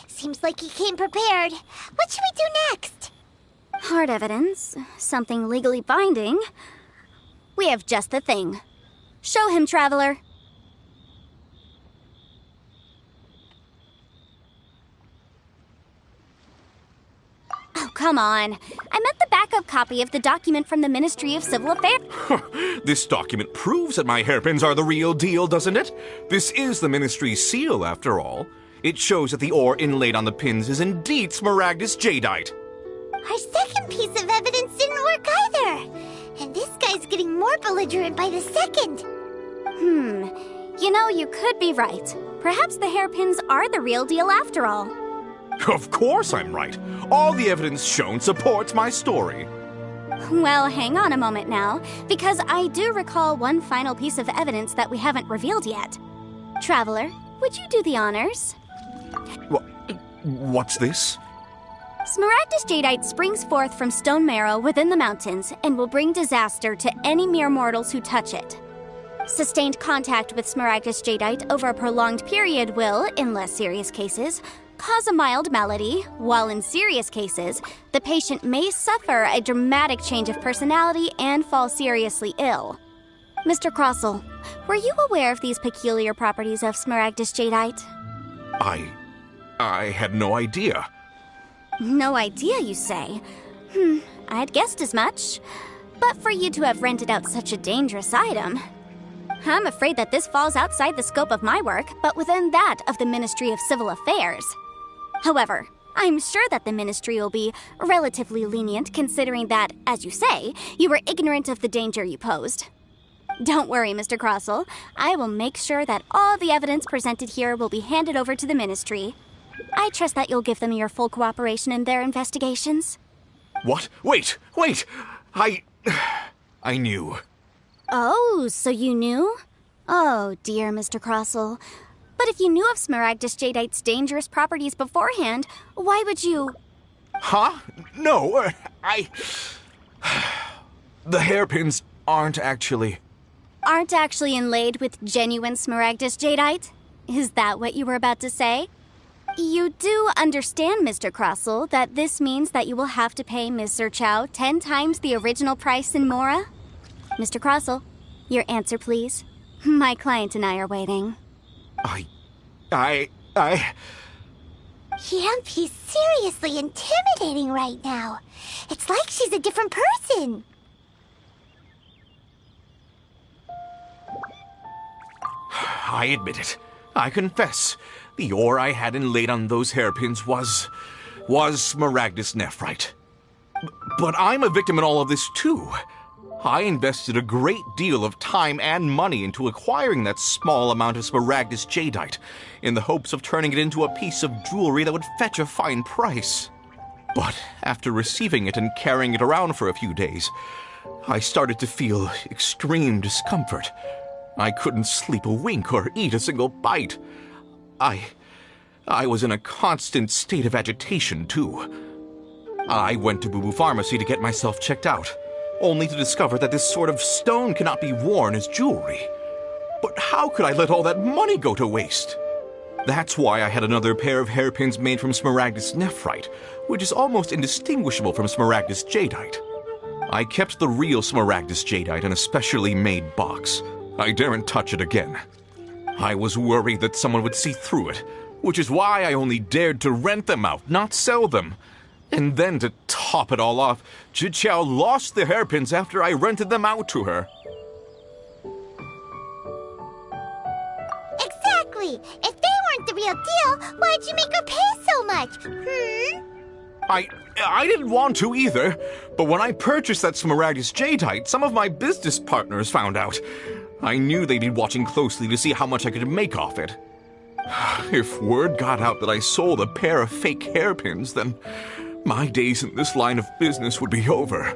Seems like he came prepared. What should we do next? Hard evidence. Something legally binding. We have just the thing. Show him, Traveler. Oh, come on. I meant the backup copy of the document from the Ministry of Civil Affairs. This document proves that my hairpins are the real deal, doesn't it? This is the Ministry's seal, after all. It shows that the ore inlaid on the pins is indeed Smaragdus jadeite. Our second piece of evidence didn't work either. And this guy's getting more belligerent by the second. You know, you could be right. Perhaps the hairpins are the real deal after all. Of course I'm right. All the evidence shown supports my story. Well, hang on a moment now, because I do recall one final piece of evidence that we haven't revealed yet. Traveler, would you do the honors? What's this? Smaragdus jadeite springs forth from stone marrow within the mountains and will bring disaster to any mere mortals who touch it. Sustained contact with Smaragdus jadeite over a prolonged period will, in less serious cases, cause a mild malady, while in serious cases, the patient may suffer a dramatic change of personality and fall seriously ill. Mr. Crossell, were you aware of these peculiar properties of Smaragdus jadeite? I had no idea. No idea, you say? I'd guessed as much. But for you to have rented out such a dangerous item... I'm afraid that this falls outside the scope of my work, but within that of the Ministry of Civil Affairs. However, I'm sure that the Ministry will be relatively lenient considering that, as you say, you were ignorant of the danger you posed. Don't worry, Mr. Crossell. I will make sure that all the evidence presented here will be handed over to the Ministry. I trust that you'll give them your full cooperation in their investigations. What? Wait! I knew. Oh, so you knew? Oh, dear Mr. Crossell. But if you knew of Smaragdus jadeite's dangerous properties beforehand, why would you... Huh? No, The hairpins aren't actually inlaid with genuine Smaragdus jadeite? Is that what you were about to say? You do understand, Mr. Crossell, that this means that you will have to pay Ms. Zerchow 10 times the original price in Mora? Mr. Crossell, your answer, please. My client and I are waiting. Yampy's seriously intimidating right now. It's like she's a different person. I admit it. I confess. The ore I had inlaid on those hairpins was Smaragdus nephrite. But I'm a victim in all of this, too. I invested a great deal of time and money into acquiring that small amount of Smaragdus jadeite, in the hopes of turning it into a piece of jewelry that would fetch a fine price. But after receiving it and carrying it around for a few days, I started to feel extreme discomfort. I couldn't sleep a wink or eat a single bite. I was in a constant state of agitation, too. I went to Boo Boo Pharmacy to get myself checked out, only to discover that this sort of stone cannot be worn as jewelry. But how could I let all that money go to waste? That's why I had another pair of hairpins made from Smaragdus nephrite, which is almost indistinguishable from Smaragdus jadeite. I kept the real Smaragdus jadeite in a specially made box. I daren't touch it again. I was worried that someone would see through it, which is why I only dared to rent them out, not sell them. And then to top it all off, Zhiqiao lost the hairpins after I rented them out to her. Exactly! If they weren't the real deal, why'd you make her pay so much? I didn't want to either, but when I purchased that Smaragdus jadeite, some of my business partners found out. I knew they'd be watching closely to see how much I could make off it. If word got out that I sold a pair of fake hairpins, then my days in this line of business would be over.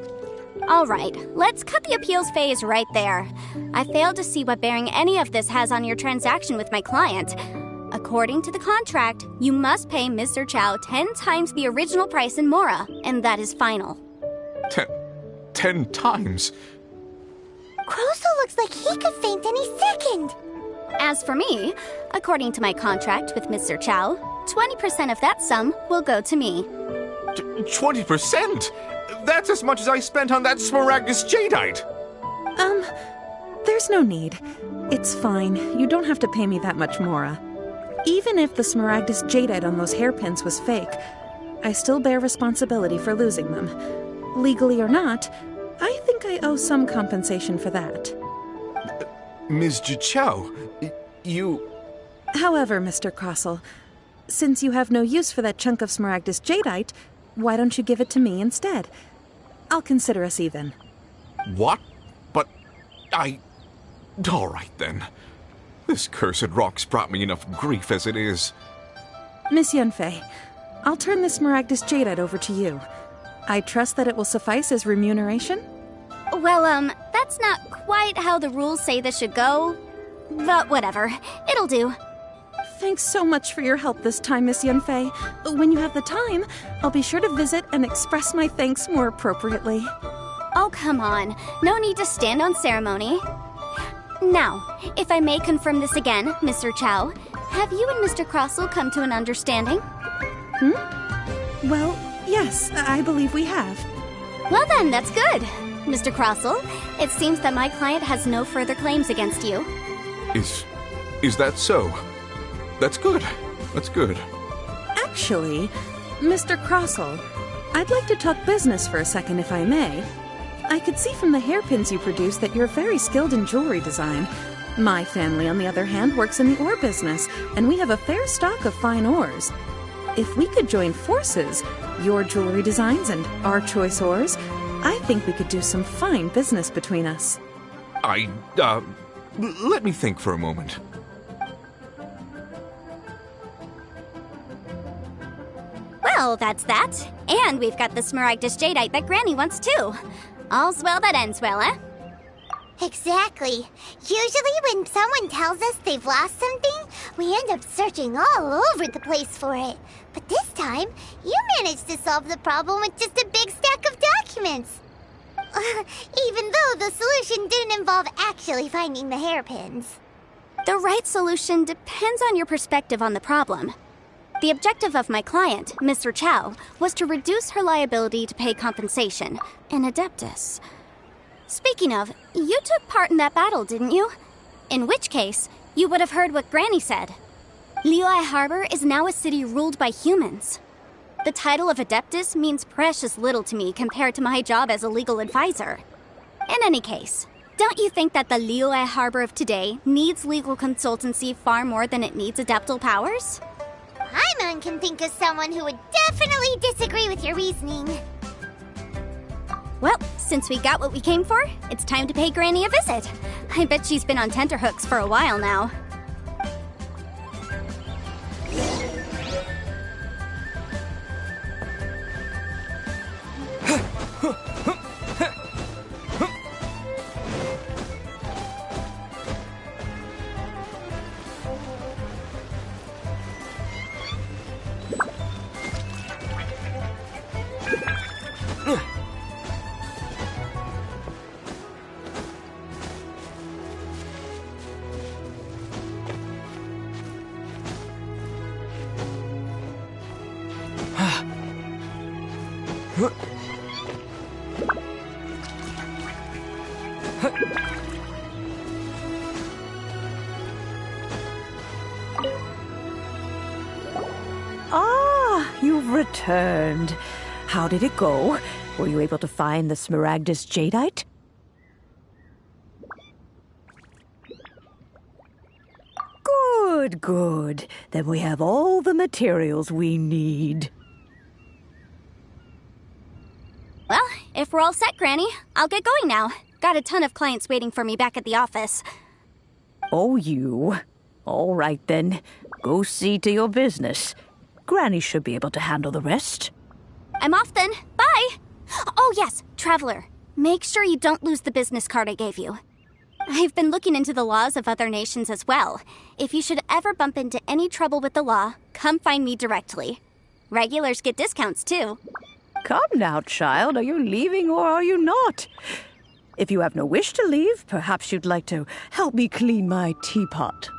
All right, let's cut the appeals phase right there. I failed to see what bearing any of this has on your transaction with my client. According to the contract, you must pay Ms. Zerchow 10 times the original price in Mora, and that is final. 10 times? Crossell looks like he could faint any second. As for me, according to my contract with Ms. Zerchow, 20% of that sum will go to me. 20%? That's as much as I spent on that Smaragdus jadeite. There's no need. It's fine. You don't have to pay me that much, Mora. Even if the Smaragdus jadeite on those hairpins was fake, I still bear responsibility for losing them. Legally or not, I think I owe some compensation for that. Ms. Zhiqiao, you... However, Mr. Crossell, Since you have no use for that chunk of Smaragdus jadeite, why don't you give it to me instead? I'll consider us even. What? But all right, then. This cursed rock's brought me enough grief as it is. Miss Yunfei, I'll turn this Smaragdus jadeite over to you. I trust that it will suffice as remuneration? Well, that's not quite how the rules say this should go. But whatever. It'll do. Thanks so much for your help this time, Miss Yunfei. When you have the time, I'll be sure to visit and express my thanks more appropriately. Oh, come on. No need to stand on ceremony. Now, if I may confirm this again, Mr. Chow, have you and Mr. Crossell come to an understanding? Well, yes, I believe we have. Well then, that's good. Mr. Crossell, it seems that my client has no further claims against you. Is that so? That's good. That's good. Actually, Mr. Crossell, I'd like to talk business for a second, if I may. I could see from the hairpins you produce that you're very skilled in jewelry design. My family, on the other hand, works in the ore business, and we have a fair stock of fine ores. If we could join forces, your jewelry designs and our choice ores, I think we could do some fine business between us. Let me think for a moment. Well, that's that. And we've got the Smaragdus jadeite that Granny wants too. All's well that ends well, eh? Exactly. Usually when someone tells us they've lost something, we end up searching all over the place for it. But this time, you managed to solve the problem with just a big stack of documents. Even though the solution didn't involve actually finding the hairpins. The right solution depends on your perspective on the problem. The objective of my client, Mr. Chow, was to reduce her liability to pay compensation, an adeptus. Speaking of, you took part in that battle, didn't you? In which case, you would have heard what Granny said. Liyue Harbor is now a city ruled by humans. The title of adeptus means precious little to me compared to my job as a legal advisor. In any case, don't you think that the Liyue Harbor of today needs legal consultancy far more than it needs adeptal powers? Paimon can think of someone who would definitely disagree with your reasoning. Well, since we got what we came for, it's time to pay Granny a visit. I bet she's been on tenterhooks for a while now. Ah, you've returned. How did it go? Were you able to find the Smaragdus jadeite? Good, good. Then we have all the materials we need. Well, if we're all set, Granny, I'll get going now. Got a ton of clients waiting for me back at the office. Oh, you. All right, then. Go see to your business. Granny should be able to handle the rest. I'm off then. Bye! Oh, yes, Traveler. Make sure you don't lose the business card I gave you. I've been looking into the laws of other nations as well. If you should ever bump into any trouble with the law, come find me directly. Regulars get discounts, too. Come now, child. Are you leaving or are you not? If you have no wish to leave, perhaps you'd like to help me clean my teapot,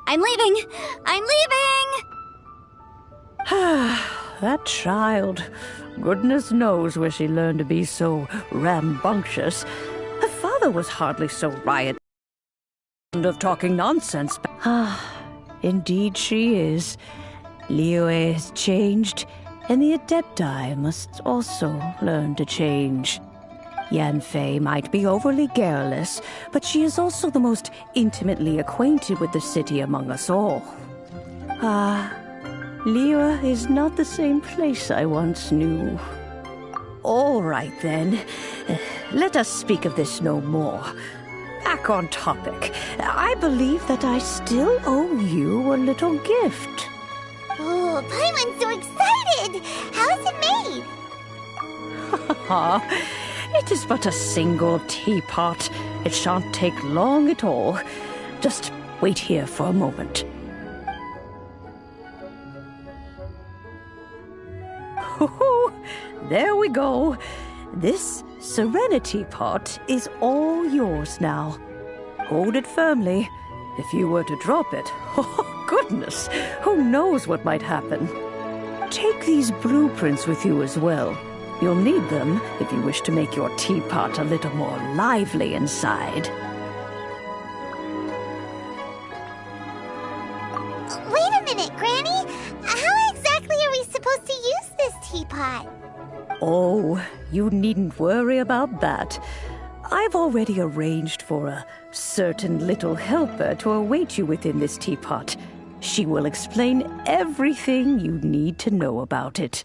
I'm leaving! I'm leaving! That child. Goodness knows where she learned to be so rambunctious. Her father was hardly so riot of talking nonsense. Indeed she is. Liyue has changed, and the Adepti must also learn to change. Yanfei might be overly garrulous, but she is also the most intimately acquainted with the city among us all. Liyue is not the same place I once knew. All right, then. Let us speak of this no more. Back on topic. I believe that I still owe you a little gift. Oh, Paimon's so excited! How is it made? It is but a single teapot. It shan't take long at all. Just wait here for a moment. There we go. This Serenity Pot is all yours now. Hold it firmly. If you were to drop it, oh goodness, who knows what might happen. Take these blueprints with you as well. You'll need them if you wish to make your teapot a little more lively inside. Wait a minute, Granny! How exactly are we supposed to use this teapot? Oh, you needn't worry about that. I've already arranged for a certain little helper to await you within this teapot. She will explain everything you need to know about it.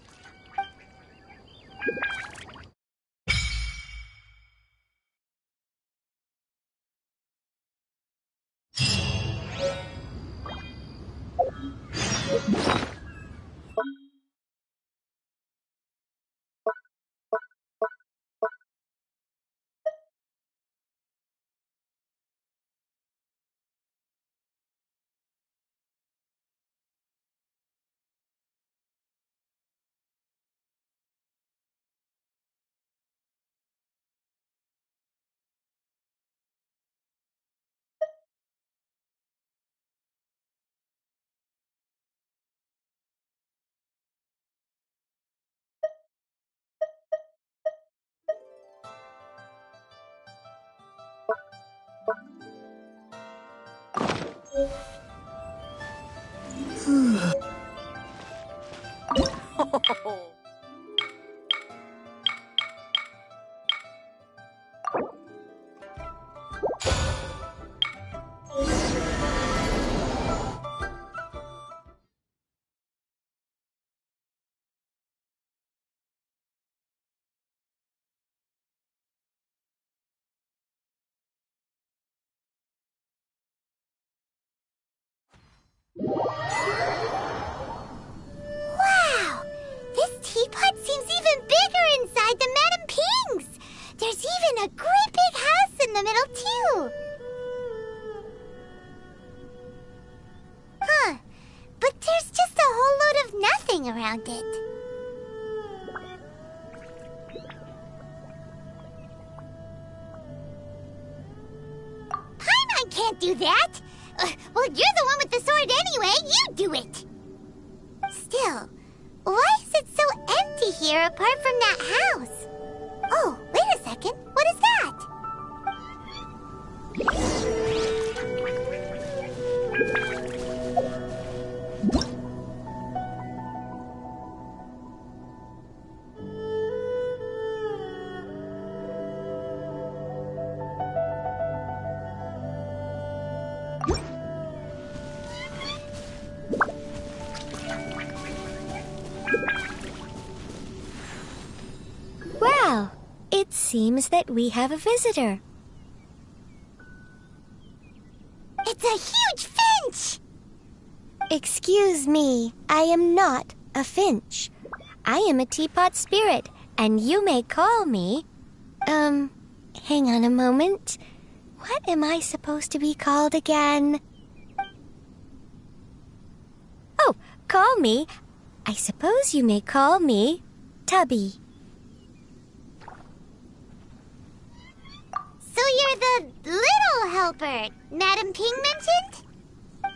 Wow! This teapot seems even bigger inside than Madame Ping's! There's even a great big house in the middle, too! Huh. But there's just a whole load of nothing around it. Paimon can't do that! Well, you're the one with the sword anyway. You do it! Still, why is it so empty here apart from that house? Oh, wait a second. What is that? Well, it seems that we have a visitor. It's a huge finch! Excuse me, I am not a finch. I am a teapot spirit, and you may call me... hang on a moment. What am I supposed to be called again? Oh, call me. I suppose you may call me Tubby. So you're the little helper Madame Ping mentioned?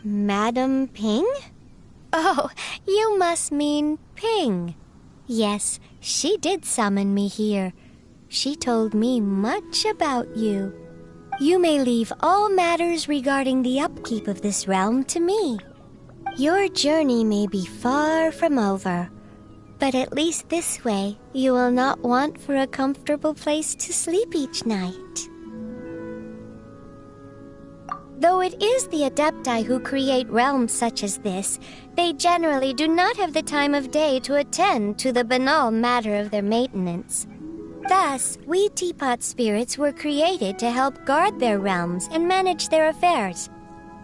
Madame Ping? Oh, you must mean Ping. Yes, she did summon me here. She told me much about you. You may leave all matters regarding the upkeep of this realm to me. Your journey may be far from over, but at least this way you will not want for a comfortable place to sleep each night. Though it is the Adepti who create realms such as this, they generally do not have the time of day to attend to the banal matter of their maintenance. Thus, we teapot spirits were created to help guard their realms and manage their affairs.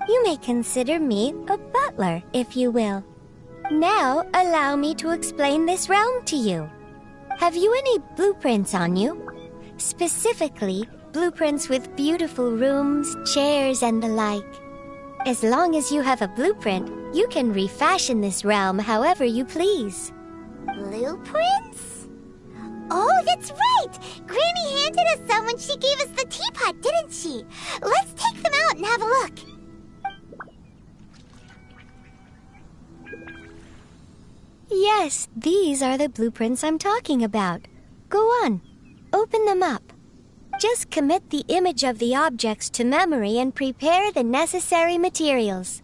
You may consider me a butler, if you will. Now, allow me to explain this realm to you. Have you any blueprints on you? Specifically, blueprints with beautiful rooms, chairs, and the like. As long as you have a blueprint, you can refashion this realm however you please. Blueprints? Oh, that's right! Granny handed us some when she gave us the teapot, didn't she? Let's take them out and have a look. Yes, these are the blueprints I'm talking about. Go on, open them up. Just commit the image of the objects to memory and prepare the necessary materials.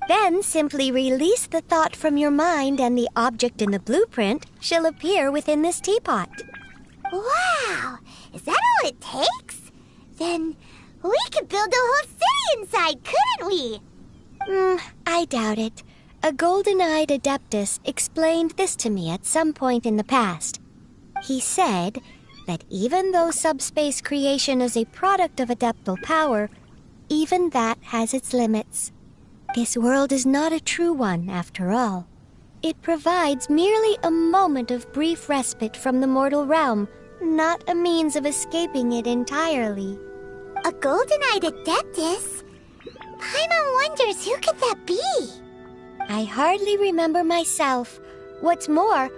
Then simply release the thought from your mind and the object in the blueprint shall appear within this teapot. Wow! Is that all it takes? Then we could build a whole city inside, couldn't we? I doubt it. A golden-eyed Adeptus explained this to me at some point in the past. He said that even though subspace creation is a product of adeptal power, even that has its limits. This world is not a true one, after all. It provides merely a moment of brief respite from the mortal realm, not a means of escaping it entirely. A golden-eyed Adeptus? Paimon wonders who could that be? I hardly remember myself. What's more,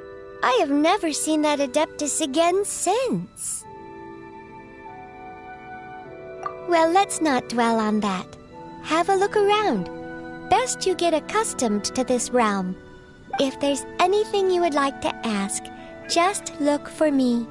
I have never seen that Adeptus again since. Well, let's not dwell on that. Have a look around. Best you get accustomed to this realm. If there's anything you would like to ask, just look for me.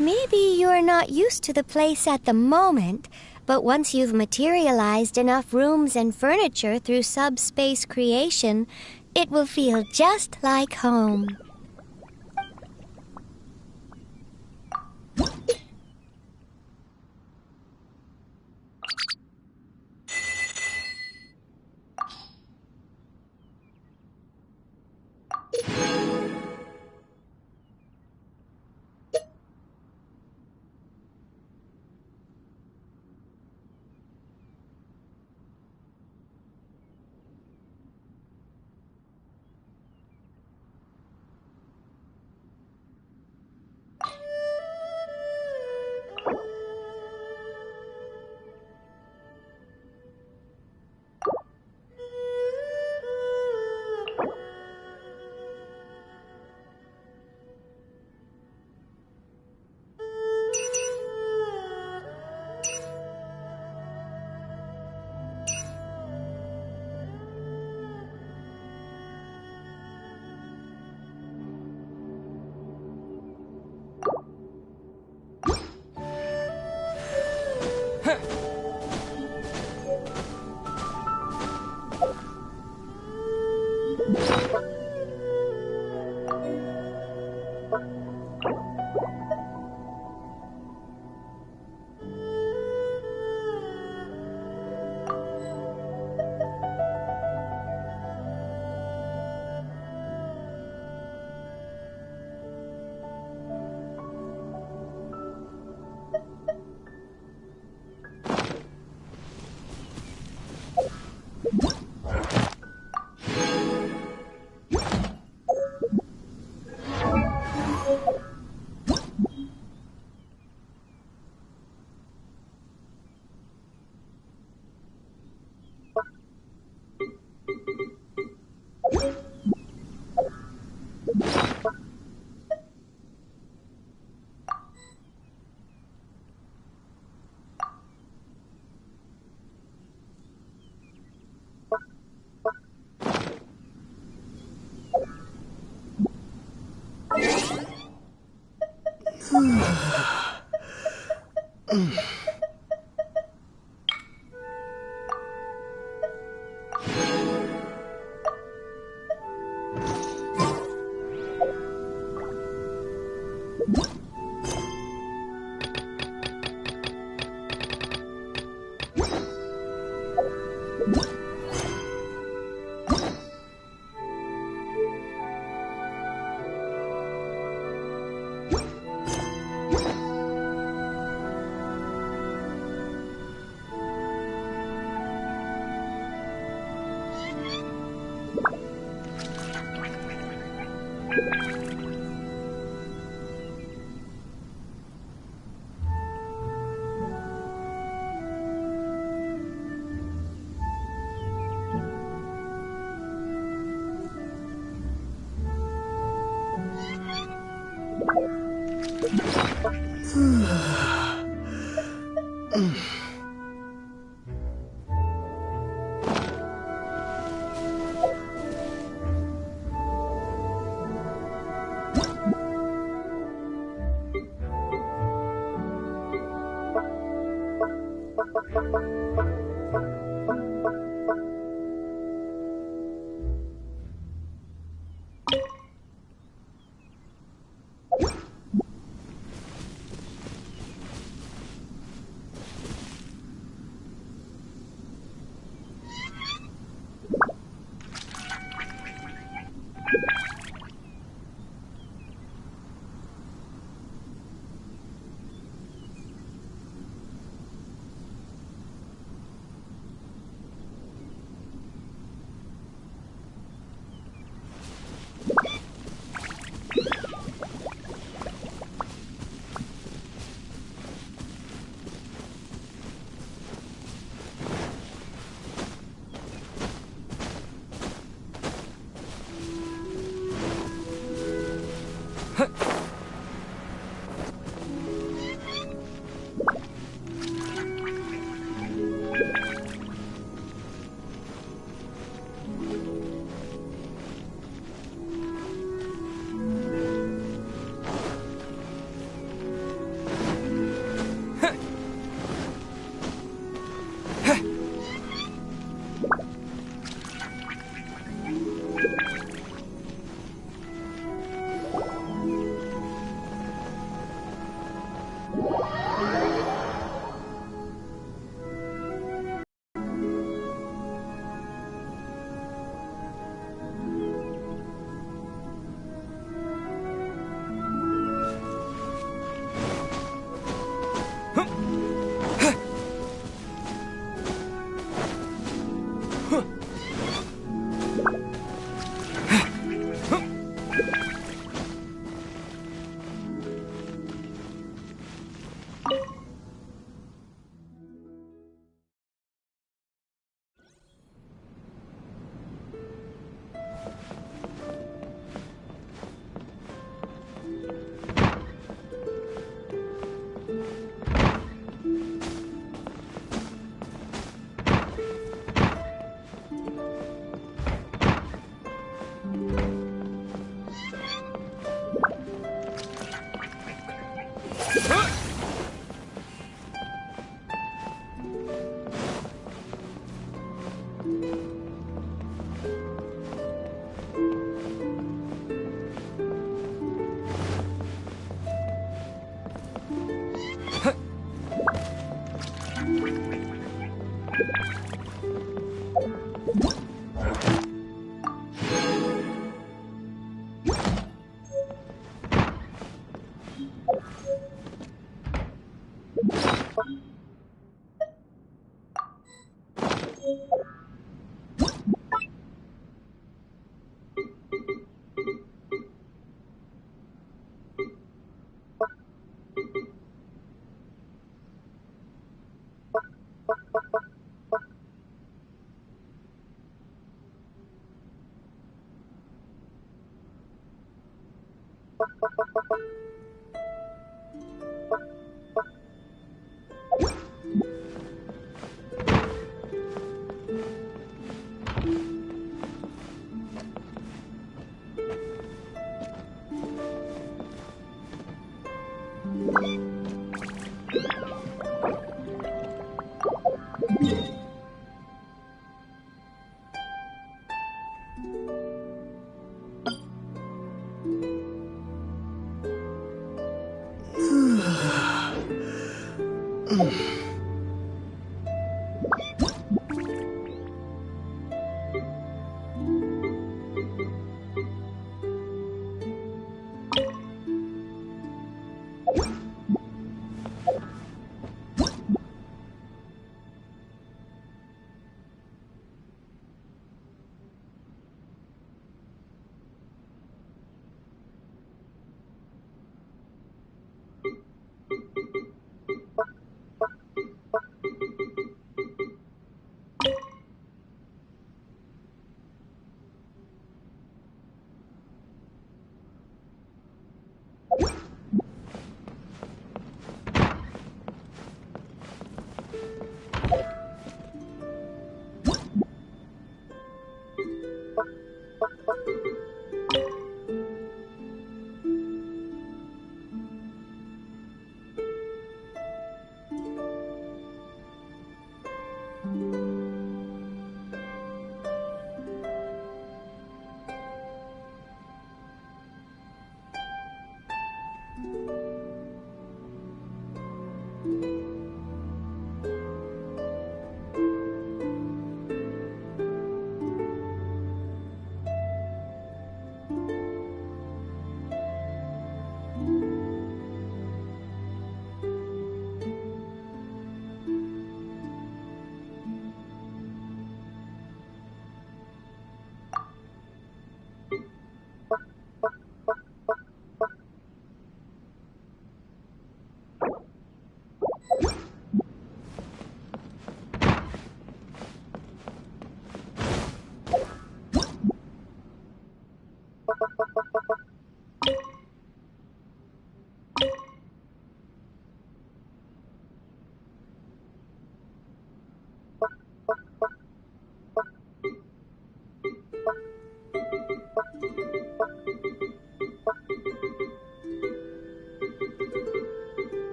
Maybe you're not used to the place at the moment, but once you've materialized enough rooms and furniture through subspace creation, it will feel just like home.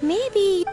Maybe...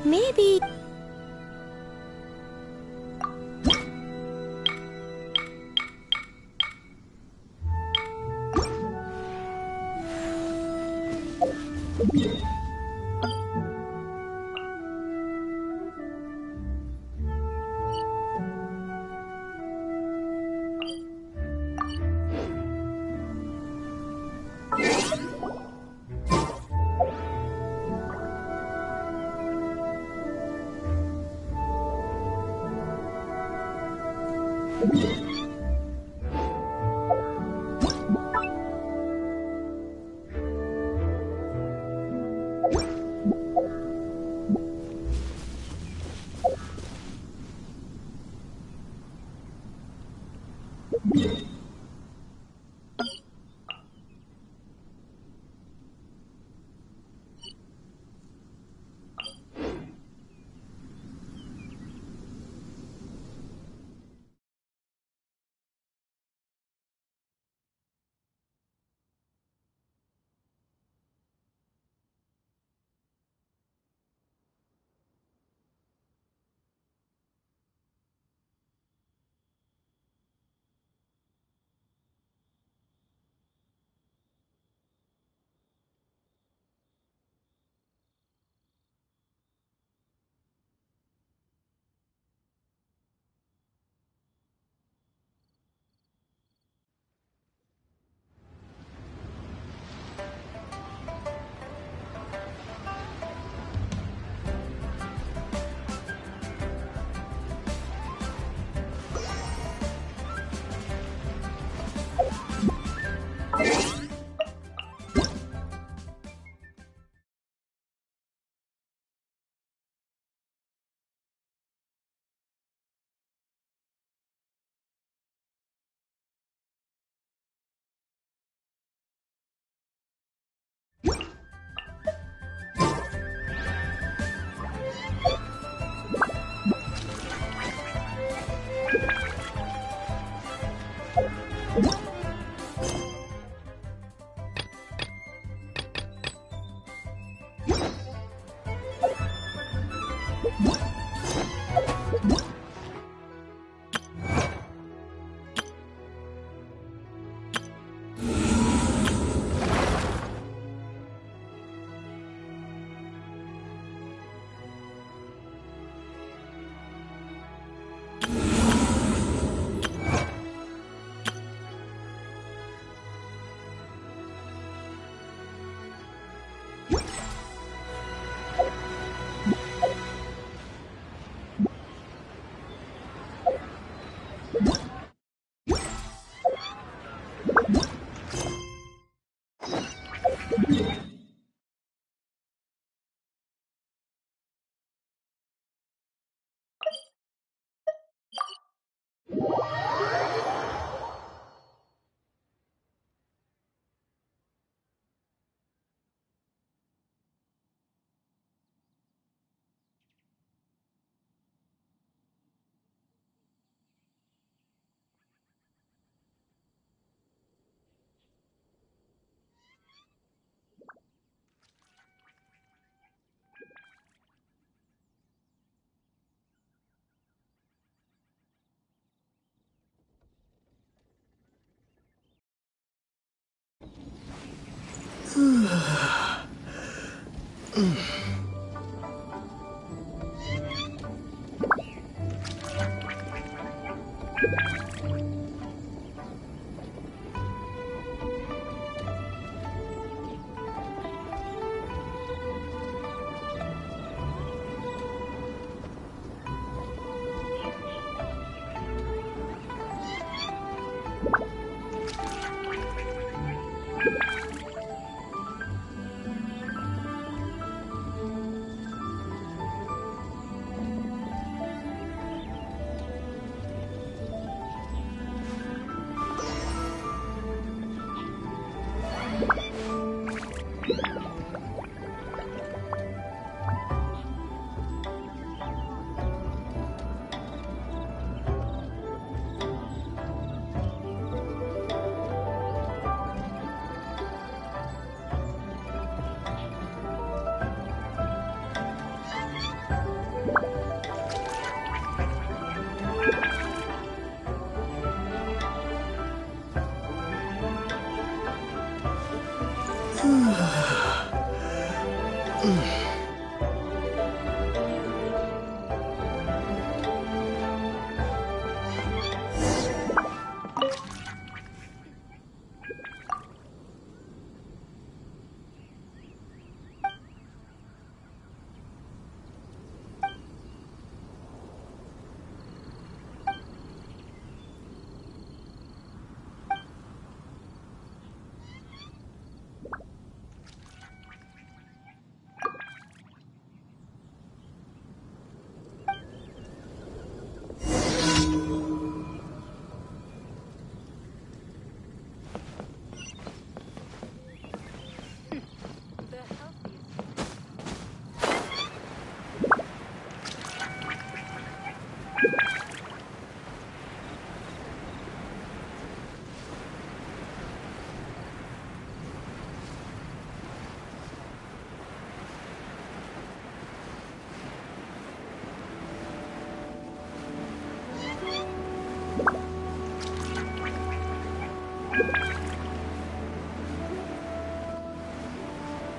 Maybe...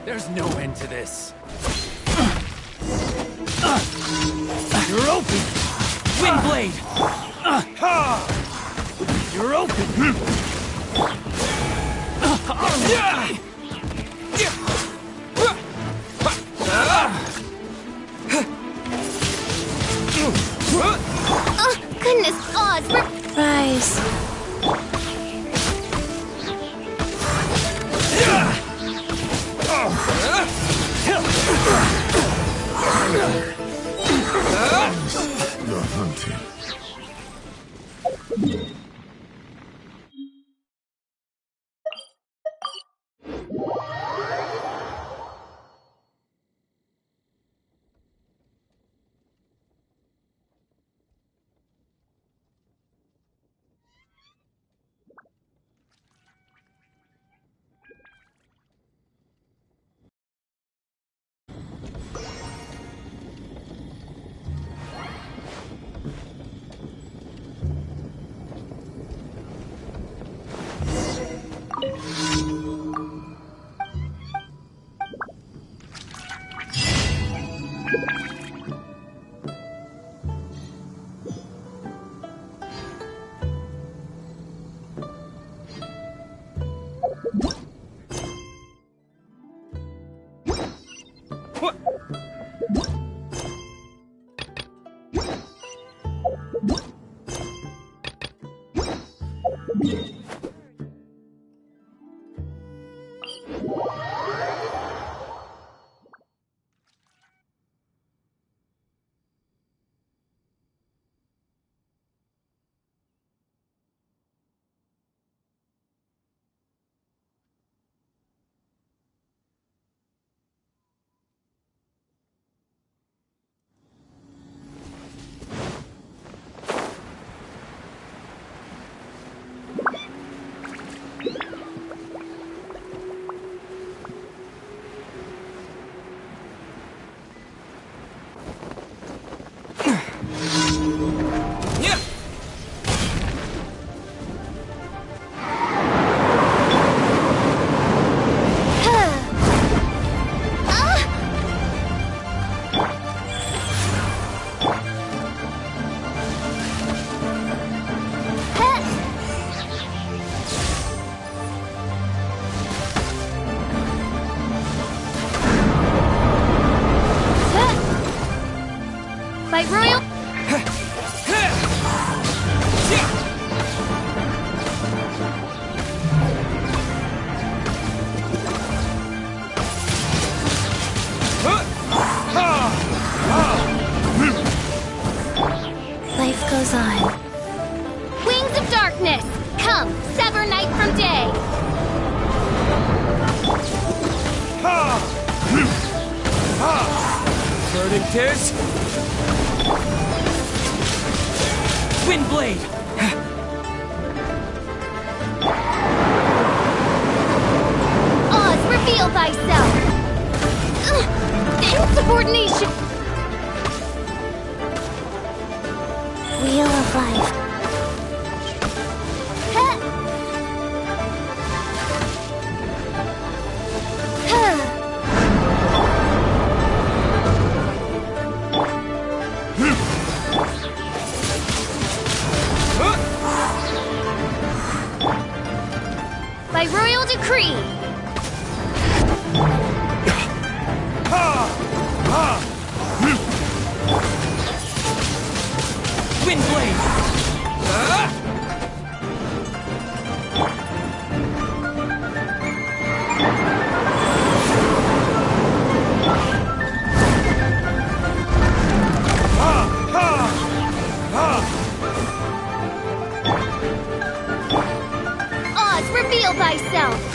There's no end to this. You're open! Windblade! You're open! Oh, goodness, Oz, Rise. The hunting. Fight Royal! Life goes on. Wings of Darkness! Come, sever night from day! Verdict is... Windblade! Oz, reveal thyself! Insubordination! Wheel of Life. decree! Wind blade! Oz, reveal thyself!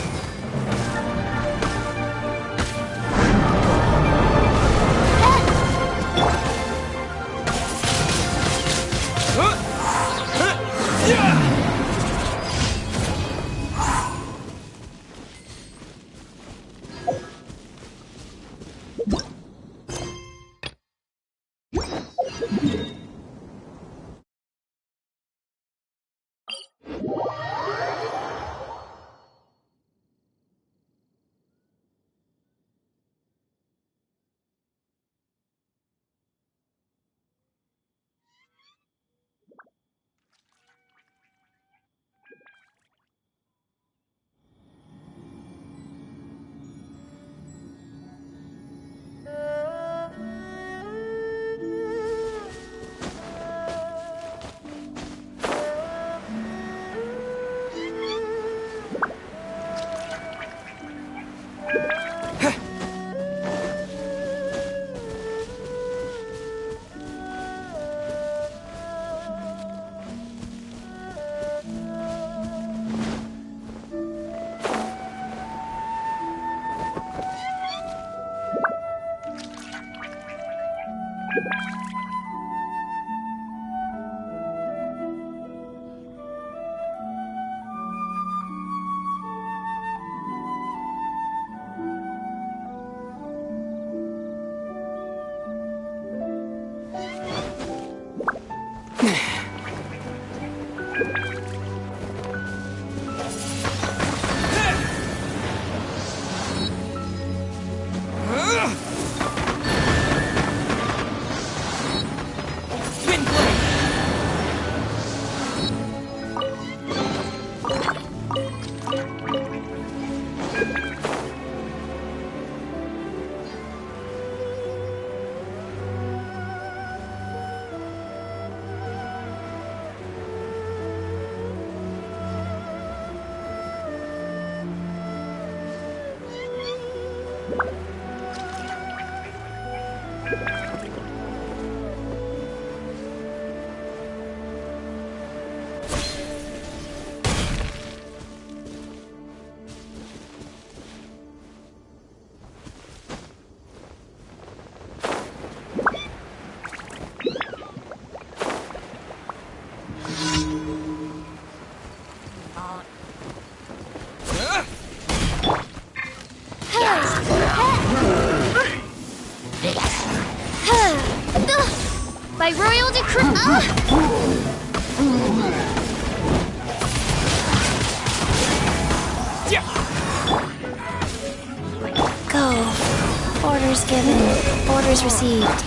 By royal decree. Go. Orders given. Orders received.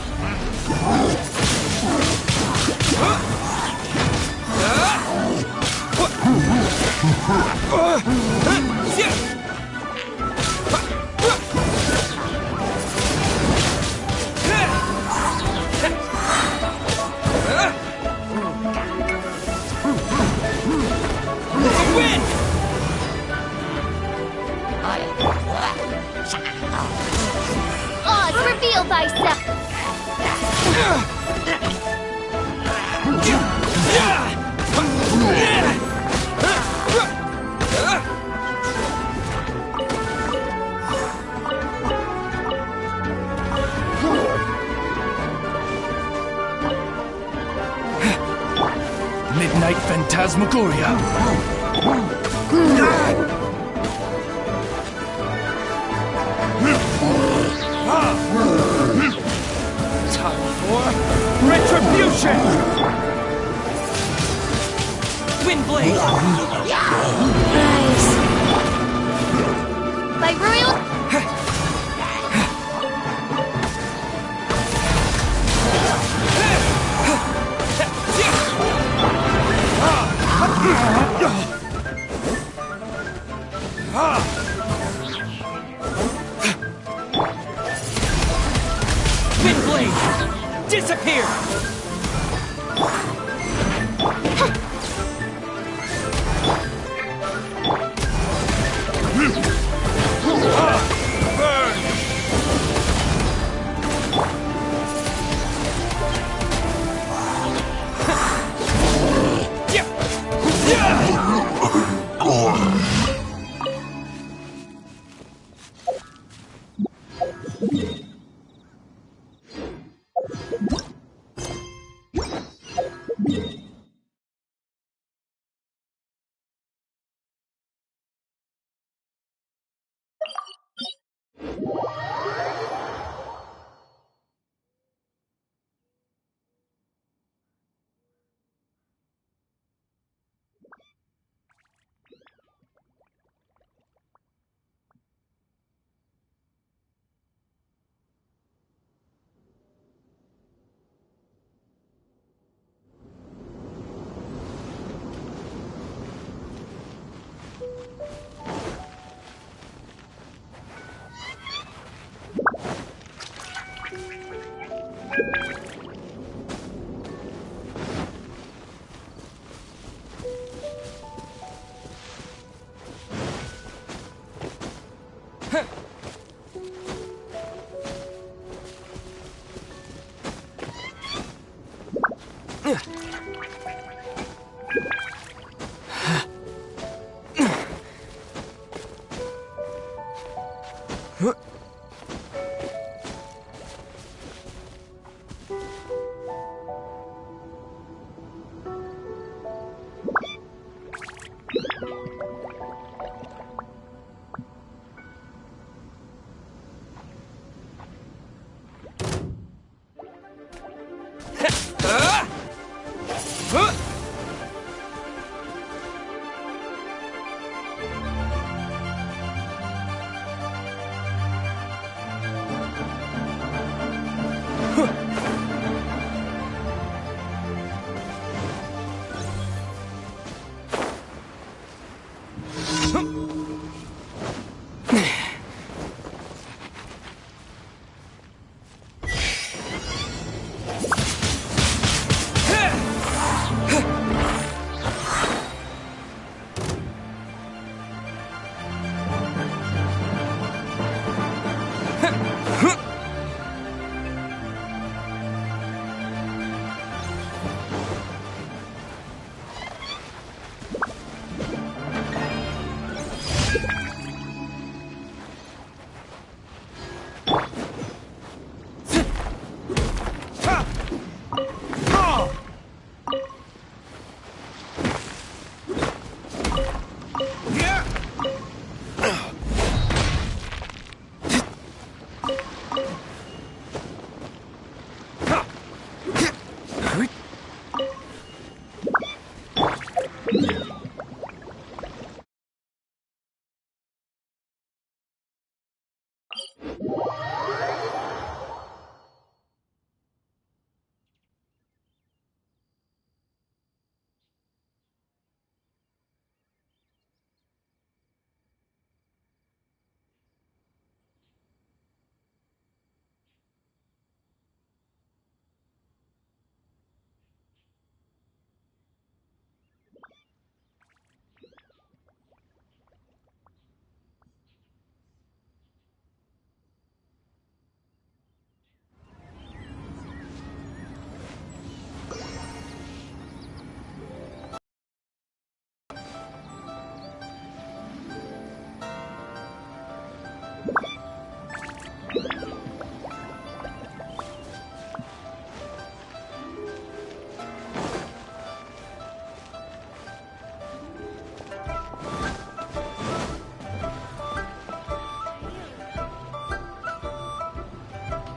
Oz, reveal thyself! Midnight Phantasmagoria. Time for retribution! Windblade! Rise. By royal... disappear!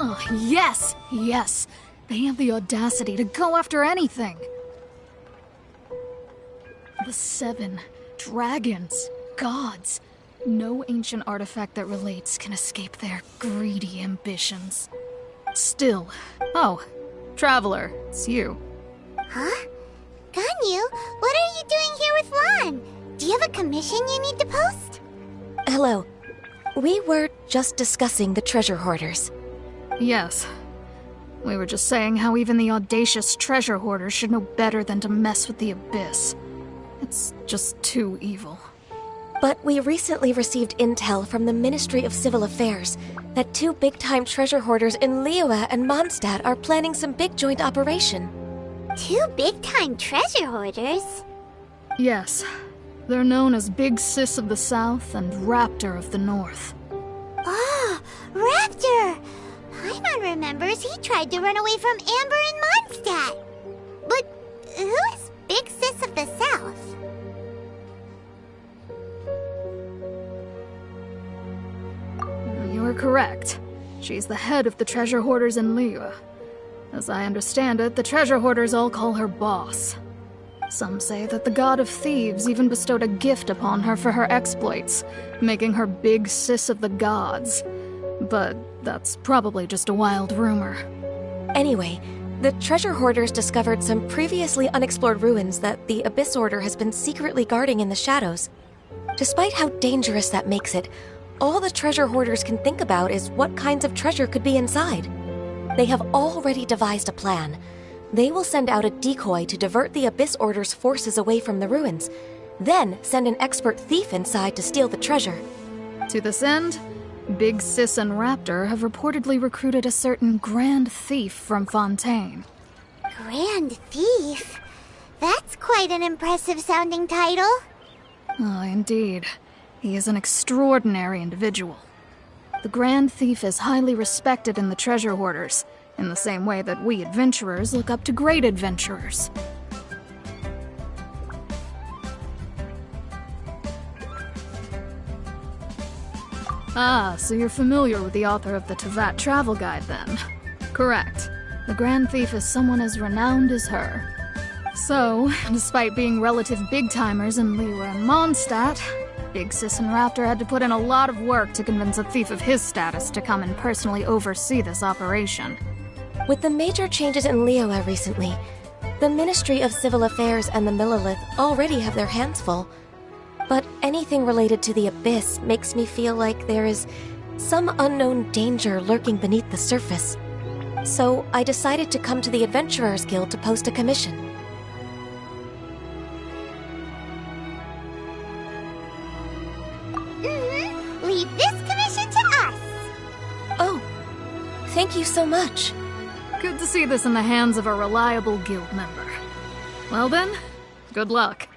Oh, yes! Yes! They have the audacity to go after anything! The 7 dragons, gods. No ancient artifact that relates can escape their greedy ambitions. Still. Oh, Traveler, it's you. Huh? Ganyu, what are you doing here with Lan? Do you have a commission you need to post? Hello. We were just discussing the treasure hoarders. Yes. We were just saying how even the audacious treasure hoarders should know better than to mess with the Abyss. It's just too evil. But we recently received intel from the Ministry of Civil Affairs that 2 big-time treasure hoarders in Liyue and Mondstadt are planning some big joint operation. 2 big-time treasure hoarders? Yes. They're known as Big Sis of the South and Raptor of the North. Oh, Raptor! Paimon remembers he tried to run away from Amber in Mondstadt. But who is Big Sis of the South? You are correct. She's the head of the treasure hoarders in Liyue. As I understand it, the treasure hoarders all call her boss. Some say that the god of thieves even bestowed a gift upon her for her exploits, making her Big Sis of the gods. But that's probably just a wild rumor. Anyway, the treasure hoarders discovered some previously unexplored ruins that the Abyss Order has been secretly guarding in the shadows. Despite how dangerous that makes it, all the treasure hoarders can think about is what kinds of treasure could be inside. They have already devised a plan. They will send out a decoy to divert the Abyss Order's forces away from the ruins, then send an expert thief inside to steal the treasure. To this end, Big Sis and Raptor have reportedly recruited a certain Grand Thief from Fontaine. Grand Thief? That's quite an impressive-sounding title. Oh, indeed. He is an extraordinary individual. The Grand Thief is highly respected in the treasure hoarders, in the same way that we adventurers look up to great adventurers. Ah, so you're familiar with the author of the Tevat Travel Guide, then? Correct. The Grand Thief is someone as renowned as her. So, despite being relative big-timers in Liyue and Mondstadt, Big Sis and Raptor had to put in a lot of work to convince a thief of his status to come and personally oversee this operation. With the major changes in Liyue recently, the Ministry of Civil Affairs and the Millelith already have their hands full. But anything related to the Abyss makes me feel like there is some unknown danger lurking beneath the surface. So I decided to come to the Adventurers Guild to post a commission. Leave this commission to us! Oh, thank you so much. Good to see this in the hands of a reliable guild member. Well then, good luck.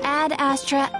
Ad Astra.